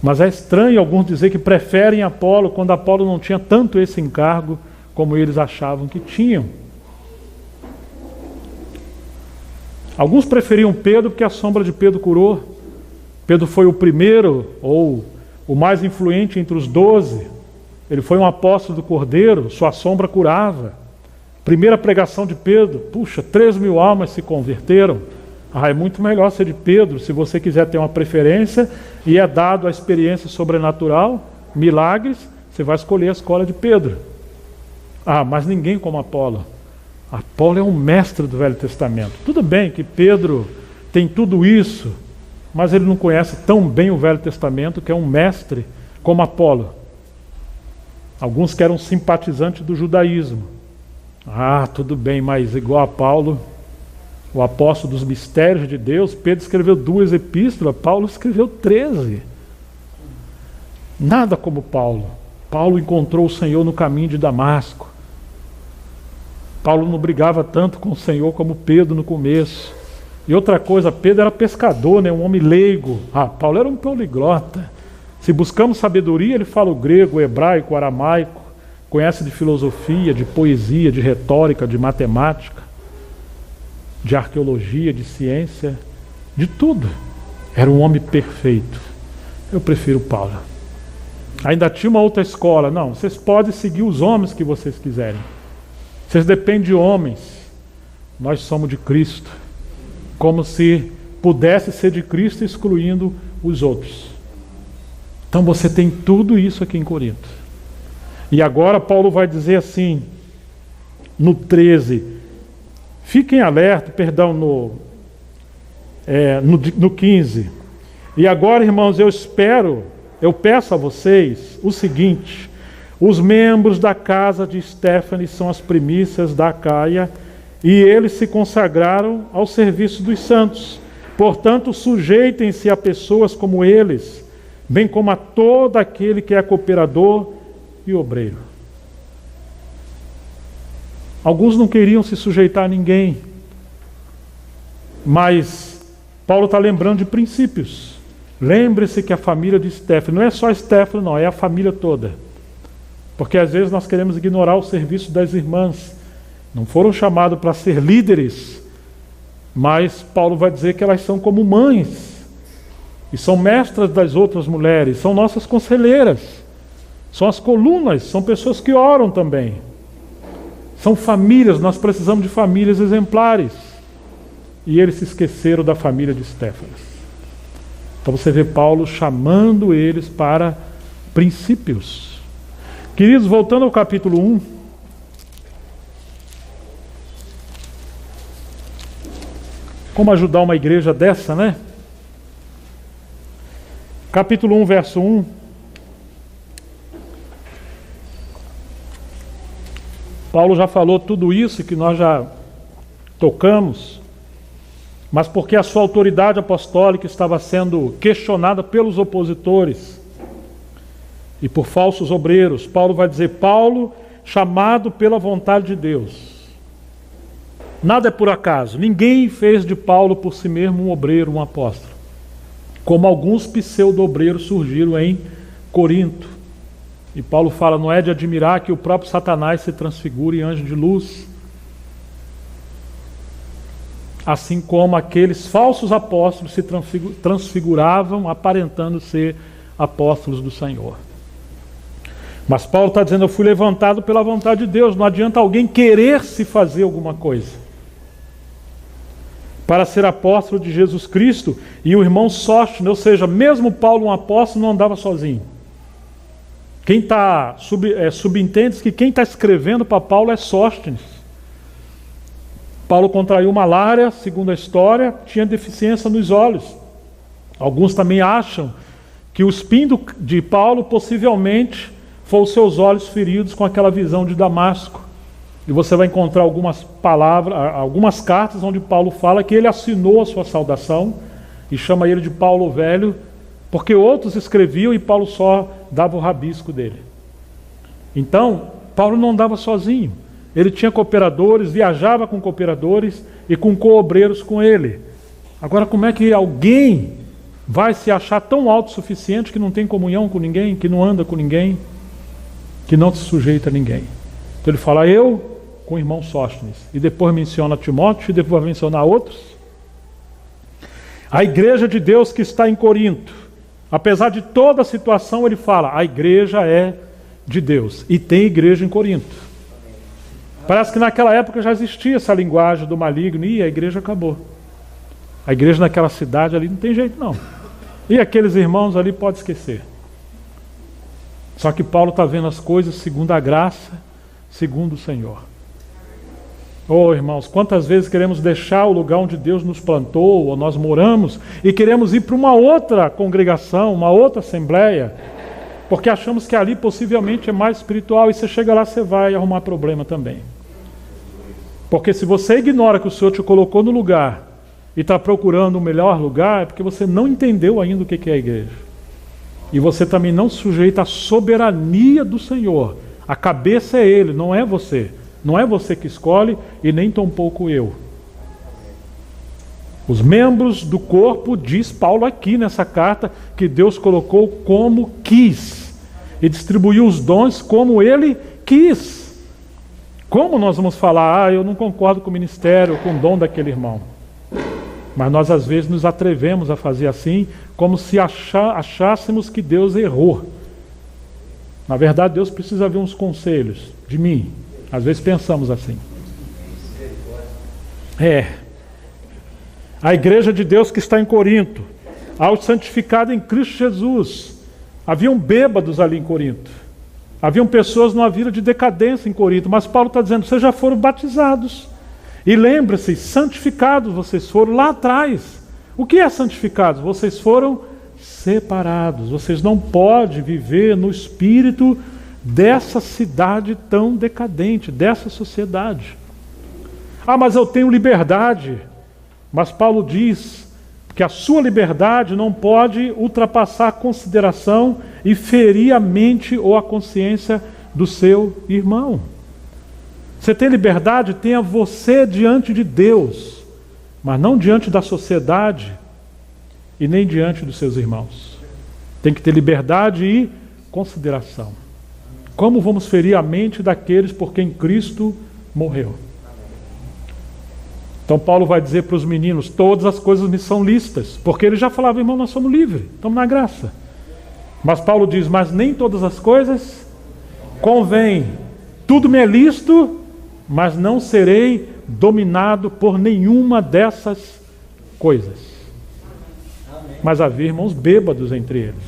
Mas é estranho alguns dizer que preferem Apolo, quando Apolo não tinha tanto esse encargo como eles achavam que tinham. Alguns preferiam Pedro porque a sombra de Pedro curou. Pedro foi o primeiro, ou o mais influente entre os 12. Ele foi um apóstolo do Cordeiro, sua sombra curava. Primeira pregação de Pedro, 3.000 almas se converteram. É muito melhor ser de Pedro, se você quiser ter uma preferência, e é dado a experiência sobrenatural, milagres, você vai escolher a escola de Pedro. Mas ninguém como Apolo. Apolo é um mestre do Velho Testamento. Tudo bem que Pedro tem tudo isso, mas ele não conhece tão bem o Velho Testamento, que é um mestre como Apolo. Alguns que eram simpatizantes do judaísmo. Tudo bem, mas igual a Paulo, o apóstolo dos mistérios de Deus. Pedro escreveu 2 epístolas, Paulo escreveu 13. Nada como Paulo. Paulo encontrou o Senhor no caminho de Damasco. Paulo não brigava tanto com o Senhor como Pedro no começo. E outra coisa, Pedro era pescador, né? Um homem leigo. Paulo era um poliglota. Se buscamos sabedoria, ele fala o grego, o hebraico, o aramaico, conhece de filosofia, de poesia, de retórica, de matemática, de arqueologia, de ciência, de tudo. Era um homem perfeito. Eu prefiro Paulo. Ainda tinha uma outra escola. Não, vocês podem seguir os homens que vocês quiserem. Vocês dependem de homens. Nós somos de Cristo. Como se pudesse ser de Cristo excluindo os outros. Então você tem tudo isso aqui em Corinto. E agora Paulo vai dizer assim, no 13, fiquem alerta, perdão, no 15. E agora, irmãos, eu peço a vocês o seguinte: os membros da casa de Estéfanes são as primícias da Acaia, e eles se consagraram ao serviço dos santos. Portanto, sujeitem-se a pessoas como eles, bem como a todo aquele que é cooperador e obreiro. Alguns não queriam se sujeitar a ninguém, mas Paulo está lembrando de princípios. Lembre-se que a família de Estéfanes, não é só Estéfanes, não, é a família toda. Porque às vezes nós queremos ignorar o serviço das irmãs. Não foram chamados para ser líderes, mas Paulo vai dizer que elas são como mães, e são mestras das outras mulheres, são nossas conselheiras, são as colunas, são pessoas que oram também. São famílias, nós precisamos de famílias exemplares. E eles se esqueceram da família de Estéfanas. Então você vê Paulo chamando eles para princípios. Queridos, voltando ao capítulo 1. Como ajudar uma igreja dessa, né? Capítulo 1, verso 1. Paulo já falou tudo isso que nós já tocamos, mas porque a sua autoridade apostólica estava sendo questionada pelos opositores e por falsos obreiros, Paulo vai dizer: Paulo, chamado pela vontade de Deus. Nada é por acaso. Ninguém fez de Paulo por si mesmo um obreiro, um apóstolo. Como alguns pseudo-obreiros surgiram em Corinto. E Paulo fala, não é de admirar que o próprio Satanás se transfigure em anjo de luz. Assim como aqueles falsos apóstolos se transfiguravam, aparentando ser apóstolos do Senhor. Mas Paulo está dizendo, eu fui levantado pela vontade de Deus. Não adianta alguém querer se fazer alguma coisa. Para ser apóstolo de Jesus Cristo, e o irmão Sóstenes, ou seja, mesmo Paulo, um apóstolo, não andava sozinho. Quem está subentende que quem está escrevendo para Paulo é Sóstenes. Paulo contraiu malária, segundo a história, tinha deficiência nos olhos. Alguns também acham que o espinho de Paulo possivelmente foi os seus olhos feridos com aquela visão de Damasco. E você vai encontrar algumas palavras, algumas cartas onde Paulo fala que ele assinou a sua saudação e chama ele de Paulo Velho, porque outros escreviam e Paulo só dava o rabisco dele. Então, Paulo não andava sozinho. Ele tinha cooperadores, viajava com cooperadores e com co-obreiros com ele. Agora, como é que alguém vai se achar tão autossuficiente que não tem comunhão com ninguém, que não anda com ninguém, que não se sujeita a ninguém? Então ele fala, eu com o irmão Sóstenes. E depois menciona Timóteo e depois vai mencionar outros. A igreja de Deus que está em Corinto. Apesar de toda a situação, ele fala, a igreja é de Deus. E tem igreja em Corinto. Parece que naquela época já existia essa linguagem do maligno. E a igreja acabou. A igreja naquela cidade ali não tem jeito não. E aqueles irmãos ali pode esquecer. Só que Paulo está vendo as coisas segundo a graça, segundo o Senhor. Oh, irmãos, quantas vezes queremos deixar o lugar onde Deus nos plantou, ou nós moramos, e queremos ir para uma outra congregação, uma outra assembleia, porque achamos que ali possivelmente é mais espiritual, e você chega lá, você vai arrumar problema também. Porque se você ignora que o Senhor te colocou no lugar e está procurando um melhor lugar, é porque você não entendeu ainda o que é a igreja. E você também não se sujeita à soberania do Senhor. A cabeça é Ele, não é você. Não é você que escolhe e nem tampouco eu. Os membros do corpo, diz Paulo aqui nessa carta, que Deus colocou como quis. E distribuiu os dons como Ele quis. Como nós vamos falar, eu não concordo com o ministério, com o dom daquele irmão. Mas nós às vezes nos atrevemos a fazer assim, como se achássemos que Deus errou. Na verdade, Deus precisa ver uns conselhos de mim. Às vezes pensamos assim. A igreja de Deus que está em Corinto, aos santificados em Cristo Jesus. Haviam bêbados ali em Corinto. Haviam pessoas numa vida de decadência em Corinto. Mas Paulo está dizendo, vocês já foram batizados. E lembre-se, santificados vocês foram lá atrás. O que é santificados? Vocês foram separados. Vocês não podem viver no espírito dessa cidade tão decadente, dessa sociedade. Ah, mas eu tenho liberdade. Mas Paulo diz que a sua liberdade não pode ultrapassar a consideração e ferir a mente ou a consciência do seu irmão. Você tem liberdade, tenha você diante de Deus, mas não diante da sociedade e nem diante dos seus irmãos. Tem que ter liberdade e consideração. Como vamos ferir a mente daqueles por quem Cristo morreu? Então Paulo vai dizer para os meninos, todas as coisas me são lícitas, porque ele já falava, irmão, nós somos livres, estamos na graça. Mas Paulo diz, mas nem todas as coisas convêm. Tudo me é lícito, mas não serei dominado por nenhuma dessas coisas. Amém. Mas havia irmãos bêbados entre eles.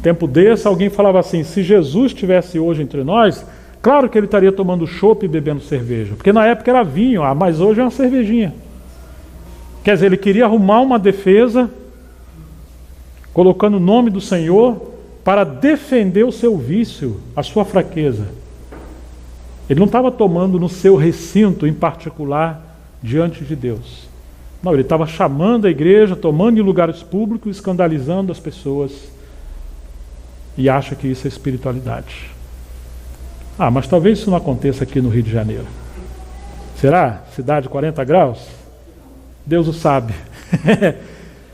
Tempo desse, alguém falava assim, se Jesus estivesse hoje entre nós, claro que ele estaria tomando chopp e bebendo cerveja, porque na época era vinho, mas hoje é uma cervejinha. Quer dizer, ele queria arrumar uma defesa, colocando o nome do Senhor, para defender o seu vício, a sua fraqueza. Ele não estava tomando no seu recinto em particular diante de Deus. Não, ele estava chamando a igreja, tomando em lugares públicos, escandalizando as pessoas. E acha que isso é espiritualidade. Ah, mas talvez isso não aconteça aqui no Rio de Janeiro. Será? Cidade 40 graus? Deus o sabe.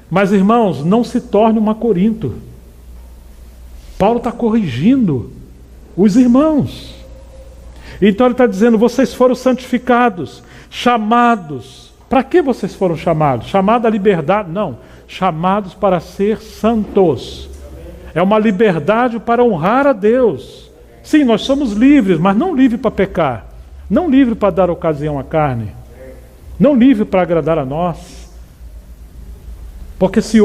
Mas irmãos, não se torne uma Corinto. Paulo está corrigindo os irmãos. Então ele está dizendo, vocês foram santificados, chamados. Para que vocês foram chamados? Chamados à liberdade? Não. Chamados para ser santos. É uma liberdade para honrar a Deus. Sim, nós somos livres, mas não livres para pecar. Não livres para dar ocasião à carne. Não livres para agradar a nós. Porque se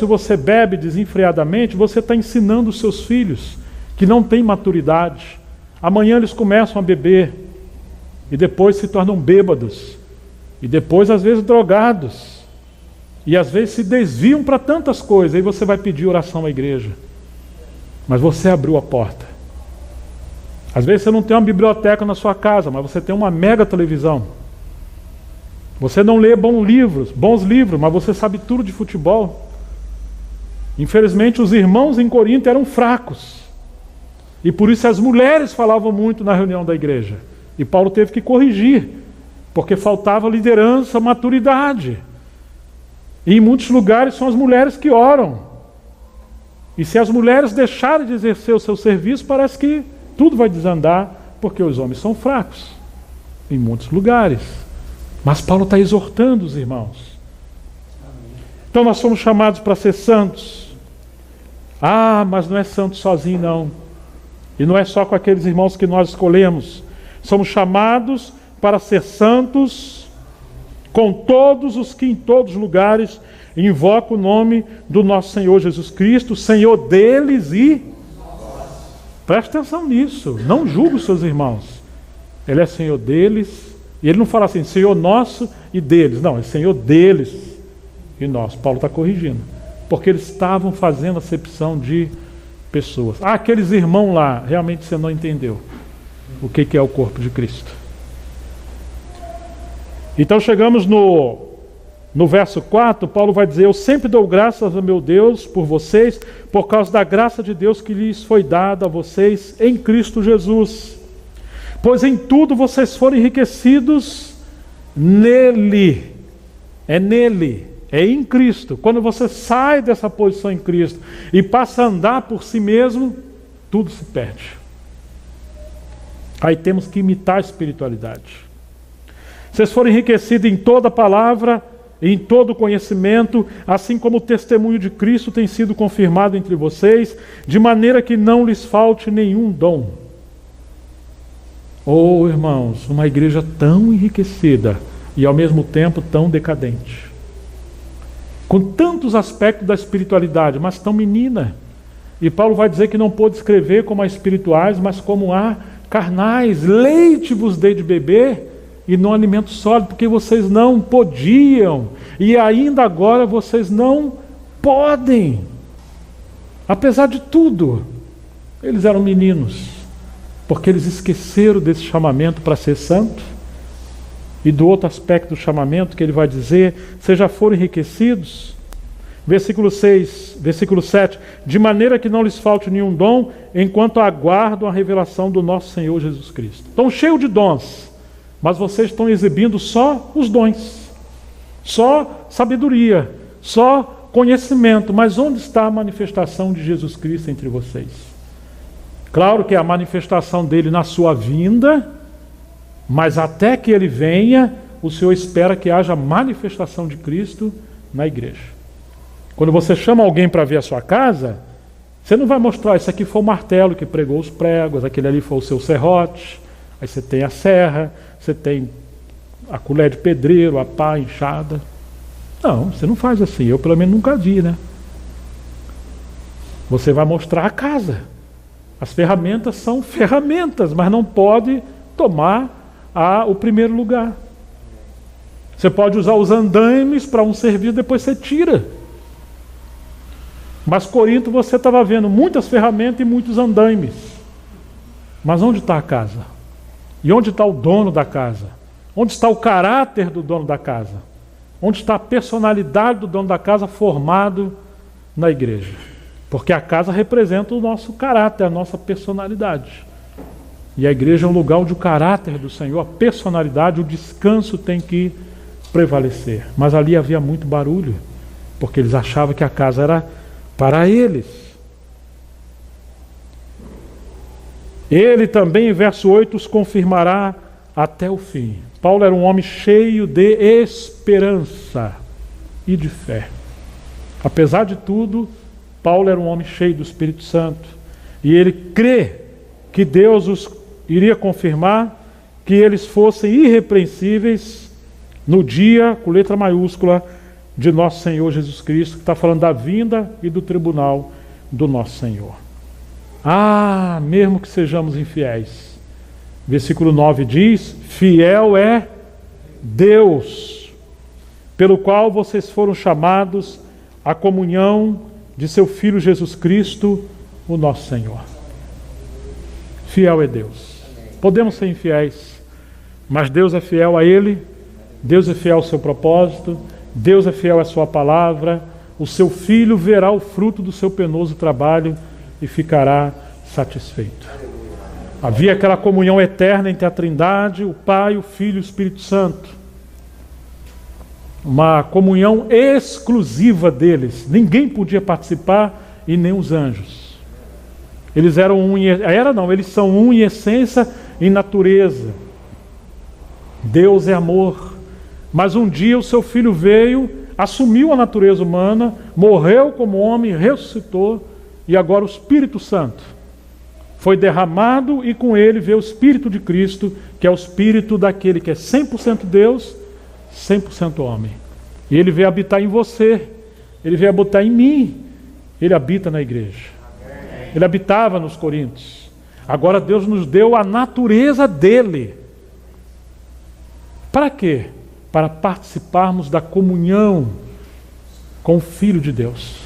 você bebe desenfreadamente, você está ensinando os seus filhos que não têm maturidade. Amanhã eles começam a beber e depois se tornam bêbados e depois às vezes drogados e às vezes se desviam para tantas coisas. Aí você vai pedir oração à igreja, mas você abriu a porta. Às vezes você não tem uma biblioteca na sua casa, mas você tem uma mega televisão. Você não lê bons livros, mas você sabe tudo de futebol. Infelizmente os irmãos em Corinto eram fracos. E por isso as mulheres falavam muito na reunião da igreja. E Paulo teve que corrigir, porque faltava liderança, maturidade. E em muitos lugares são as mulheres que oram. E se as mulheres deixarem de exercer o seu serviço, parece que tudo vai desandar, porque os homens são fracos. Em muitos lugares. Mas Paulo está exortando os irmãos. Então nós somos chamados para ser santos. Ah, mas não é santo sozinho não. E não é só com aqueles irmãos que nós escolhemos. Somos chamados para ser santos com todos os que em todos os lugares invocam o nome do nosso Senhor Jesus Cristo, Senhor deles e... Preste atenção nisso, não julgue os seus irmãos. Ele é Senhor deles, e ele não fala assim, Senhor nosso e deles. Não, é Senhor deles e nosso. Paulo está corrigindo. Porque eles estavam fazendo acepção de pessoas. Ah, aqueles irmãos lá, realmente você não entendeu o que é o corpo de Cristo. Então chegamos no verso 4, Paulo vai dizer: eu sempre dou graças a meu Deus por vocês, por causa da graça de Deus que lhes foi dada a vocês em Cristo Jesus. Pois em tudo vocês foram enriquecidos nele. É nele, é em Cristo. Quando você sai dessa posição em Cristo e passa a andar por si mesmo, tudo se perde. Aí temos que imitar a espiritualidade. Vocês foram enriquecidos em toda palavra, em todo conhecimento, assim como o testemunho de Cristo tem sido confirmado entre vocês, de maneira que não lhes falte nenhum dom. Oh, irmãos, uma igreja tão enriquecida e ao mesmo tempo tão decadente, com tantos aspectos da espiritualidade, mas tão menina. E Paulo vai dizer que não pôde escrever como a espirituais, mas como a carnais. Leite vos dei de beber e não alimento sólido, porque vocês não podiam, e ainda agora vocês não podem. Apesar de tudo, eles eram meninos, porque eles esqueceram desse chamamento para ser santo. E do outro aspecto do chamamento que ele vai dizer: vocês já foram enriquecidos. Versículo 6, versículo 7, de maneira que não lhes falte nenhum dom, enquanto aguardam a revelação do nosso Senhor Jesus Cristo. Estão cheios de dons, mas vocês estão exibindo só os dons, só sabedoria, só conhecimento. Mas onde está a manifestação de Jesus Cristo entre vocês? Claro que é a manifestação dele na sua vinda, mas até que ele venha, o Senhor espera que haja manifestação de Cristo na igreja. Quando você chama alguém para ver a sua casa, você não vai mostrar: esse aqui foi o martelo que pregou os pregos, aquele ali foi o seu serrote, aí você tem a serra, você tem a colher de pedreiro, a pá, a enxada. Não, você não faz assim. Eu pelo menos nunca vi, né? Você vai mostrar a casa. As ferramentas são ferramentas, mas não pode tomar o primeiro lugar. Você pode usar os andaimes para um serviço, depois você tira. Mas Corinto, você estava vendo muitas ferramentas e muitos andaimes. Mas onde está a casa? E onde está o dono da casa? Onde está o caráter do dono da casa? Onde está a personalidade do dono da casa formado na igreja? Porque a casa representa o nosso caráter, a nossa personalidade. E a igreja é um lugar onde o caráter do Senhor, a personalidade, o descanso tem que prevalecer. Mas ali havia muito barulho, porque eles achavam que a casa era para eles. Ele também, em verso 8, os confirmará até o fim. Paulo era um homem cheio de esperança e de fé. Apesar de tudo, Paulo era um homem cheio do Espírito Santo. E ele crê que Deus os iria confirmar, que eles fossem irrepreensíveis no dia, com letra maiúscula, de nosso Senhor Jesus Cristo, que está falando da vinda e do tribunal do nosso Senhor. Ah, mesmo que sejamos infiéis. Versículo 9 diz: fiel é Deus, pelo qual vocês foram chamados à comunhão de seu Filho Jesus Cristo, o nosso Senhor. Fiel é Deus. Podemos ser infiéis, mas Deus é fiel a Ele, Deus é fiel ao seu propósito, Deus é fiel à sua palavra. O seu Filho verá o fruto do seu penoso trabalho e ficará satisfeito. Havia aquela comunhão eterna entre a Trindade, o Pai, o Filho e o Espírito Santo. Uma comunhão exclusiva deles. Ninguém podia participar, e nem os anjos. Eles eram eles são um em essência e natureza. Deus é amor. Mas um dia o seu Filho veio, assumiu a natureza humana, morreu como homem, ressuscitou, e agora o Espírito Santo foi derramado, e com ele veio o Espírito de Cristo, que é o Espírito daquele que é 100% Deus, 100% homem. E ele veio habitar em você, ele veio habitar em mim, ele habita na igreja. Ele habitava nos Coríntios. Agora Deus nos deu a natureza dele. Para quê? Para participarmos da comunhão com o Filho de Deus.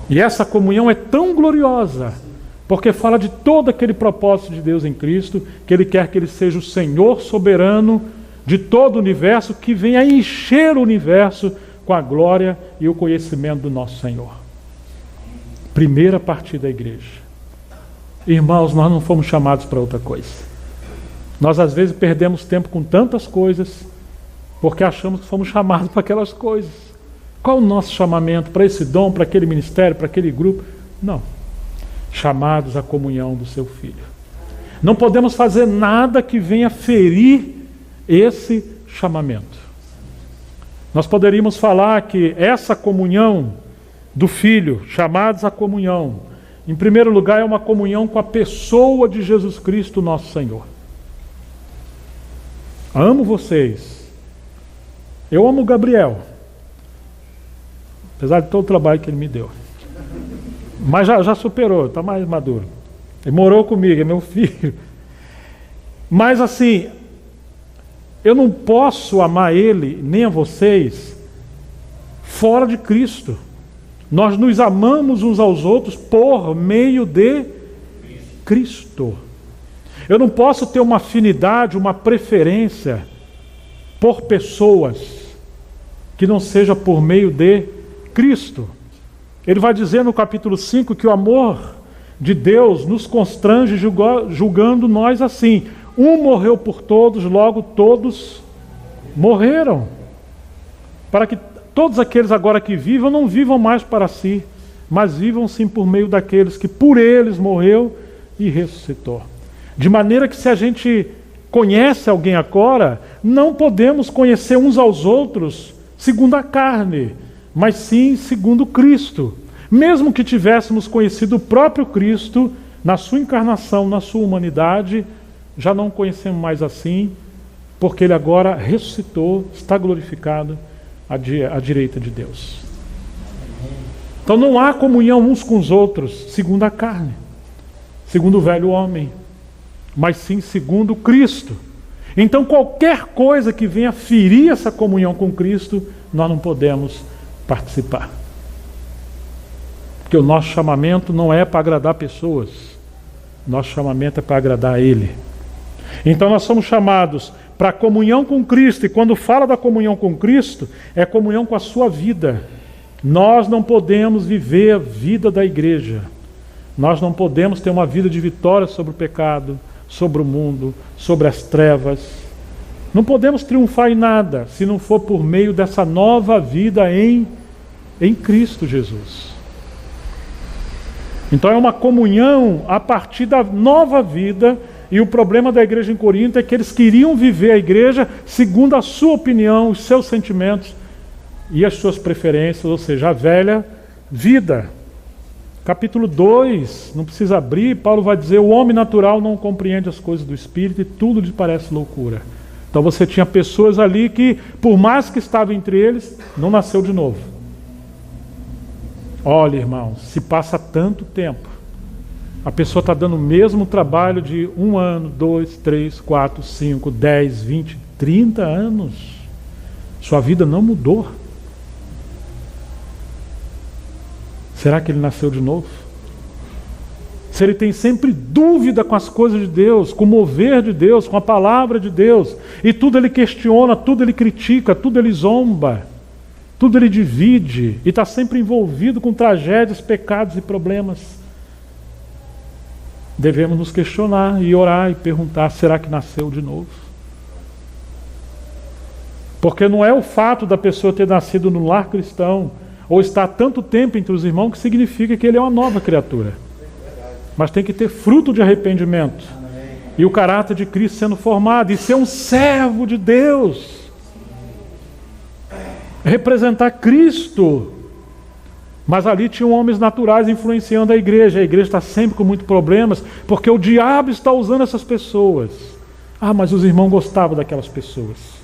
E essa comunhão é tão gloriosa, porque fala de todo aquele propósito de Deus em Cristo, que Ele quer que Ele seja o Senhor soberano de todo o universo, que vem a encher o universo com a glória e o conhecimento do nosso Senhor. Primeira partida da igreja. Irmãos, nós não fomos chamados para outra coisa. Nós às vezes perdemos tempo com tantas coisas, porque achamos que fomos chamados para aquelas coisas. Qual o nosso chamamento para esse dom, para aquele ministério, para aquele grupo? Não. Chamados à comunhão do seu Filho. Não podemos fazer nada que venha ferir esse chamamento. Nós poderíamos falar que essa comunhão do Filho, chamados à comunhão, em primeiro lugar é uma comunhão com a pessoa de Jesus Cristo, nosso Senhor. Amo vocês. Eu amo o Gabriel, apesar de todo o trabalho que ele me deu. Mas já superou, está mais maduro. Ele morou comigo, é meu filho. Mas assim, eu não posso amar ele, nem a vocês, fora de Cristo. Nós nos amamos uns aos outros por meio de Cristo. Eu não posso ter uma afinidade, uma preferência por pessoas que não seja por meio de Cristo. Ele vai dizer no capítulo 5 que o amor de Deus nos constrange julgando nós assim: um morreu por todos, logo todos morreram. Para que todos aqueles agora que vivam, não vivam mais para si, mas vivam sim por meio daqueles que por eles morreu e ressuscitou. De maneira que se a gente conhece alguém agora, não podemos conhecer uns aos outros segundo a carne, mas sim segundo Cristo. Mesmo que tivéssemos conhecido o próprio Cristo na sua encarnação, na sua humanidade, já não conhecemos mais assim, porque ele agora ressuscitou, está glorificado à direita de Deus. Então não há comunhão uns com os outros segundo a carne, segundo o velho homem, mas sim segundo Cristo. Então qualquer coisa que venha ferir essa comunhão com Cristo, nós não podemos participar. Porque o nosso chamamento não é para agradar pessoas, nosso chamamento é para agradar a Ele. Então nós somos chamados para a comunhão com Cristo, e quando fala da comunhão com Cristo, é comunhão com a sua vida. Nós não podemos viver a vida da igreja, nós não podemos ter uma vida de vitória sobre o pecado, sobre o mundo, sobre as trevas. Não podemos triunfar em nada se não for por meio dessa nova vida em Cristo Jesus. Então é uma comunhão a partir da nova vida. E o problema da igreja em Corinto é que eles queriam viver a igreja segundo a sua opinião, os seus sentimentos e as suas preferências, ou seja, a velha vida. Capítulo 2, não precisa abrir, Paulo vai dizer: o homem natural não compreende as coisas do Espírito e tudo lhe parece loucura. Então você tinha pessoas ali que, por mais que estavam entre eles, não nasceu de novo. Olha, irmãos, se passa tanto tempo, a pessoa está dando o mesmo trabalho de 1 ano, 2, 3, 4, 5, 10, 20, 30 anos. Sua vida não mudou. Será que ele nasceu de novo? Se ele tem sempre dúvida com as coisas de Deus, com o mover de Deus, com a palavra de Deus, e tudo ele questiona, tudo ele critica, tudo ele zomba, tudo ele divide, e está sempre envolvido com tragédias, pecados e problemas, devemos nos questionar e orar e perguntar: será que nasceu de novo? Porque não é o fato da pessoa ter nascido no lar cristão ou estar tanto tempo entre os irmãos que significa que ele é uma nova criatura. Mas tem que ter fruto de arrependimento e o caráter de Cristo sendo formado, e ser um servo de Deus, representar Cristo. Mas ali tinham homens naturais influenciando a igreja está sempre com muitos problemas, porque o diabo está usando essas pessoas. Mas os irmãos gostavam daquelas pessoas.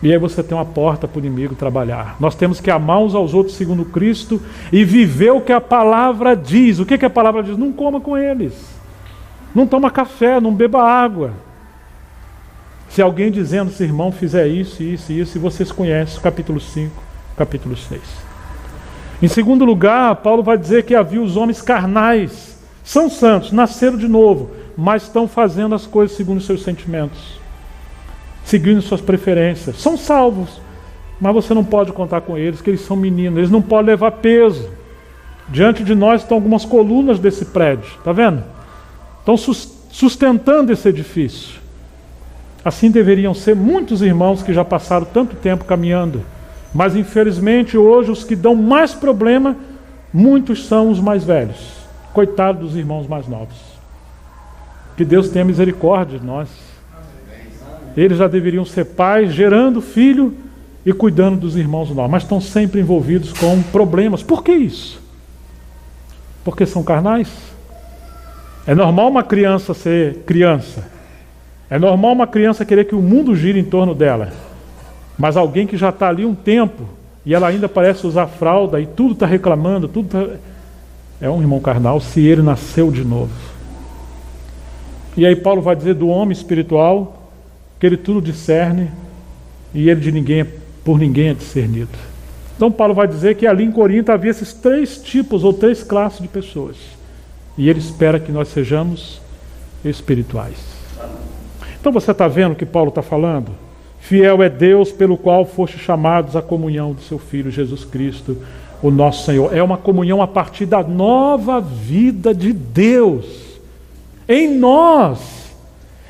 E aí você tem uma porta para o inimigo trabalhar. Nós temos que amar uns aos outros segundo Cristo e viver o que a palavra diz. O que a palavra diz? Não coma com eles, não toma café, não beba água. Se alguém dizendo: se irmão fizer isso, isso e isso, e vocês conhecem o capítulo 5, capítulo 6. Em segundo lugar, Paulo vai dizer que havia os homens carnais, são santos, nasceram de novo, mas estão fazendo as coisas segundo os seus sentimentos. seguindo suas preferências. São salvos, mas você não pode contar com eles, que eles são meninos, eles não podem levar peso. Diante de nós estão algumas colunas desse prédio, está vendo? Estão sustentando esse edifício. Assim deveriam ser muitos irmãos que já passaram tanto tempo caminhando. Mas infelizmente hoje os que dão mais problema, muitos são os mais velhos. Coitado dos irmãos mais novos. Que Deus tenha misericórdia de nós. Eles já deveriam ser pais, gerando filho e cuidando dos irmãos novos, mas estão sempre envolvidos com problemas. Por que isso? Porque são carnais? É normal uma criança ser criança. É normal uma criança querer que o mundo gire em torno dela. Mas alguém que já está ali um tempo e ela ainda parece usar fralda e tudo está reclamando, é um irmão carnal se ele nasceu de novo. E aí Paulo vai dizer do homem espiritual que ele tudo discerne e ele por ninguém é discernido. Então Paulo vai dizer que ali em Corinto havia esses 3 tipos ou 3 classes de pessoas. E ele espera que nós sejamos espirituais. Então você está vendo o que Paulo está falando? Fiel é Deus pelo qual foste chamados à comunhão do seu Filho Jesus Cristo, o nosso Senhor. É uma comunhão a partir da nova vida de Deus em nós.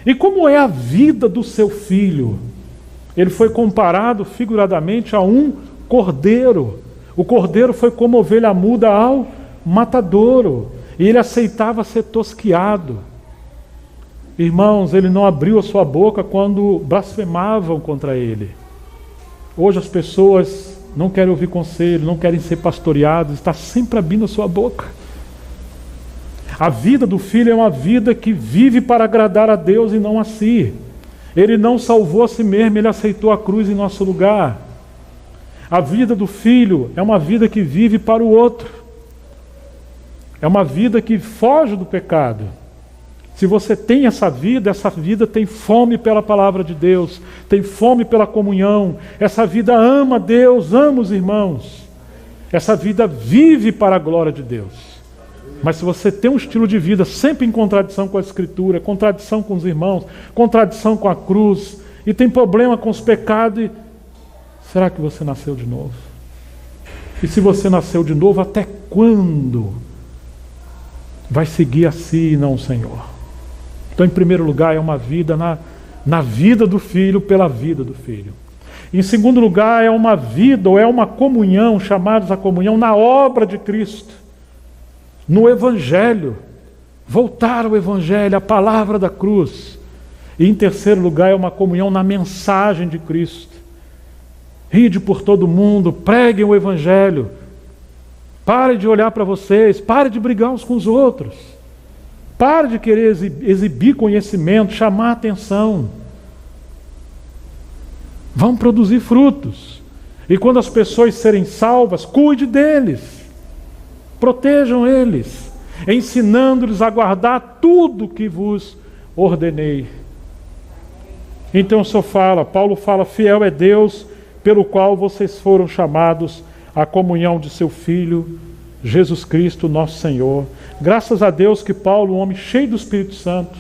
E como é a vida do seu Filho? Ele foi comparado figuradamente a um cordeiro. O cordeiro foi como ovelha muda ao matadouro. E ele aceitava ser tosquiado. Irmãos, ele não abriu a sua boca quando blasfemavam contra ele. Hoje as pessoas não querem ouvir conselho, não querem ser pastoreadas, está sempre abrindo a sua boca. A vida do filho é uma vida que vive para agradar a Deus e não a si. Ele não salvou a si mesmo, ele aceitou a cruz em nosso lugar. A vida do filho é uma vida que vive para o outro. É uma vida que foge do pecado. Se você tem essa vida tem fome pela palavra de Deus, tem fome pela comunhão. Essa vida ama Deus, ama os irmãos. Essa vida vive para a glória de Deus. Mas se você tem um estilo de vida sempre em contradição com a Escritura, contradição com os irmãos, contradição com a cruz, e tem problema com os pecados, será que você nasceu de novo? E se você nasceu de novo, até quando vai seguir assim e não o Senhor? Então, em primeiro lugar, é uma vida na vida do Filho, pela vida do Filho. Em segundo lugar, é uma vida ou é uma comunhão, chamados a comunhão na obra de Cristo, no Evangelho. Voltar ao Evangelho, a palavra da cruz. E em terceiro lugar, é uma comunhão na mensagem de Cristo. Ide por todo mundo, preguem o Evangelho. Pare de olhar para vocês, pare de brigar uns com os outros. Pare de querer exibir conhecimento, chamar a atenção. Vão produzir frutos. E quando as pessoas serem salvas, cuide deles. Protejam eles, ensinando-lhes a guardar tudo que vos ordenei. Então o Senhor fala, Paulo fala, fiel é Deus, pelo qual vocês foram chamados à comunhão de seu Filho, Jesus Cristo, nosso Senhor. Graças a Deus que Paulo, um homem cheio do Espírito Santo,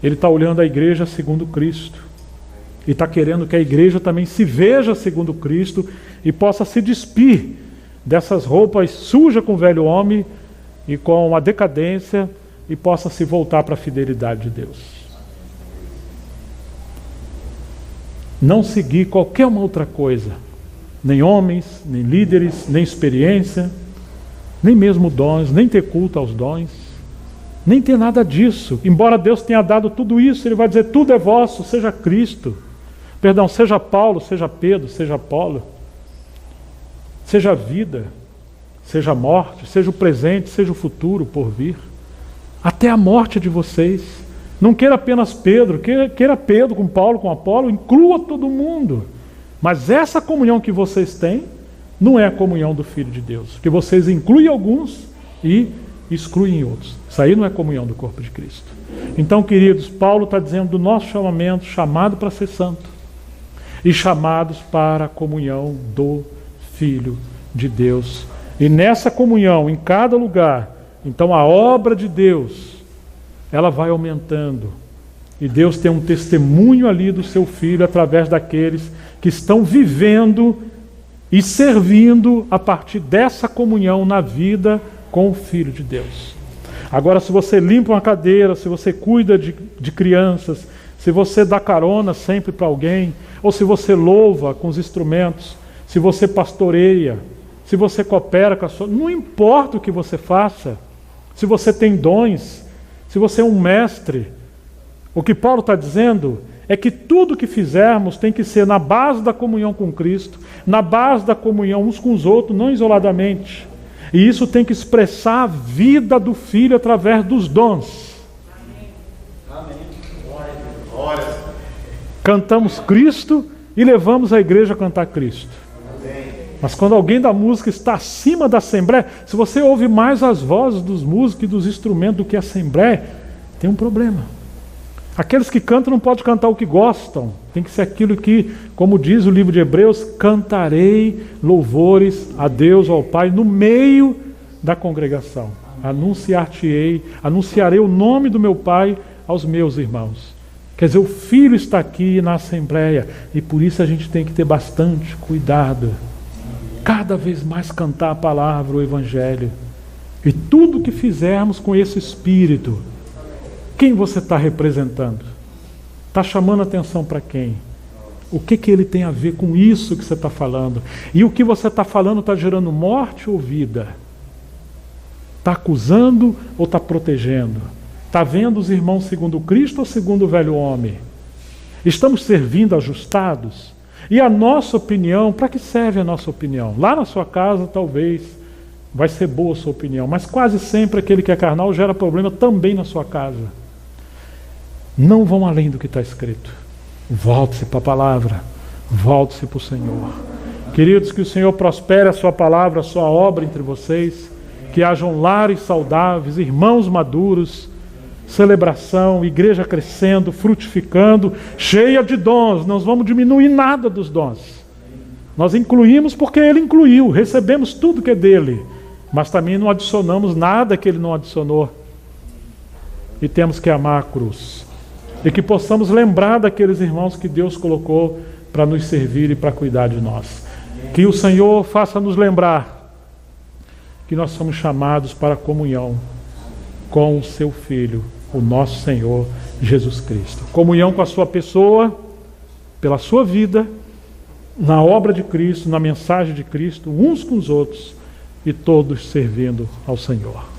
ele está olhando a igreja segundo Cristo. E está querendo que a igreja também se veja segundo Cristo e possa se despir dessas roupas sujas com o velho homem e com a decadência e possa se voltar para a fidelidade de Deus. Não seguir qualquer uma outra coisa. Nem homens, nem líderes, nem experiência, nem mesmo dons, nem ter culto aos dons, nem ter nada disso. Embora Deus tenha dado tudo isso, Ele vai dizer, tudo é vosso, seja Cristo. Perdão, seja Paulo, seja Pedro, seja Apolo, seja a vida, seja a morte, seja o presente, seja o futuro por vir, até a morte de vocês. Não queira apenas Pedro, queira Pedro com Paulo, com Apolo, inclua todo mundo. Mas essa comunhão que vocês têm não é a comunhão do Filho de Deus, que vocês incluem alguns e excluem outros. Isso aí não é comunhão do corpo de Cristo. Então, queridos, Paulo está dizendo do nosso chamamento, chamado para ser santo e chamados para a comunhão do Filho de Deus. E nessa comunhão, em cada lugar, então a obra de Deus, ela vai aumentando E Deus tem um testemunho ali do seu Filho através daqueles que estão vivendo e servindo a partir dessa comunhão na vida com o Filho de Deus. Agora, se você limpa uma cadeira, se você cuida de crianças, se você dá carona sempre para alguém, ou se você louva com os instrumentos, se você pastoreia, se você coopera com a sua... Não importa o que você faça, se você tem dons, se você é um mestre, o que Paulo está dizendo é que tudo que fizermos tem que ser na base da comunhão com Cristo, na base da comunhão uns com os outros, não isoladamente. E isso tem que expressar a vida do Filho através dos dons. Amém. Glória. Cantamos Cristo e levamos a igreja a cantar Cristo. Amém. Mas quando alguém da música está acima da Assembleia, se você ouve mais as vozes dos músicos e dos instrumentos do que a Assembleia, tem um problema. Aqueles que cantam não podem cantar o que gostam. Tem que ser aquilo que, como diz o livro de Hebreus, cantarei louvores a Deus, ao Pai, no meio da congregação. Anunciarei o nome do meu Pai aos meus irmãos. Quer dizer, o Filho está aqui na Assembleia e por isso a gente tem que ter bastante cuidado. Cada vez mais cantar a palavra, o Evangelho. E tudo que fizermos com esse Espírito, quem você está representando? Está chamando atenção para quem? O que ele tem a ver com isso que você está falando? E o que você está falando está gerando morte ou vida? Está acusando ou está protegendo? Está vendo os irmãos segundo Cristo ou segundo o velho homem? Estamos servindo ajustados? E a nossa opinião, para que serve a nossa opinião? Lá na sua casa talvez vai ser boa a sua opinião, mas quase sempre aquele que é carnal gera problema também na sua casa. Não vão além do que está escrito. Volte-se para a palavra. Volte-se para o Senhor. Queridos, que o Senhor prospere a sua palavra, a sua obra entre vocês. Que hajam lares saudáveis, irmãos maduros, celebração, igreja crescendo, frutificando, cheia de dons. Não vamos diminuir nada dos dons. Nós incluímos porque Ele incluiu. Recebemos tudo que é dele. Mas também não adicionamos nada que Ele não adicionou. E temos que amar a cruz. E que possamos lembrar daqueles irmãos que Deus colocou para nos servir e para cuidar de nós. Que o Senhor faça nos lembrar que nós somos chamados para a comunhão com o seu Filho, o nosso Senhor Jesus Cristo. Comunhão com a sua pessoa, pela sua vida, na obra de Cristo, na mensagem de Cristo, uns com os outros e todos servindo ao Senhor.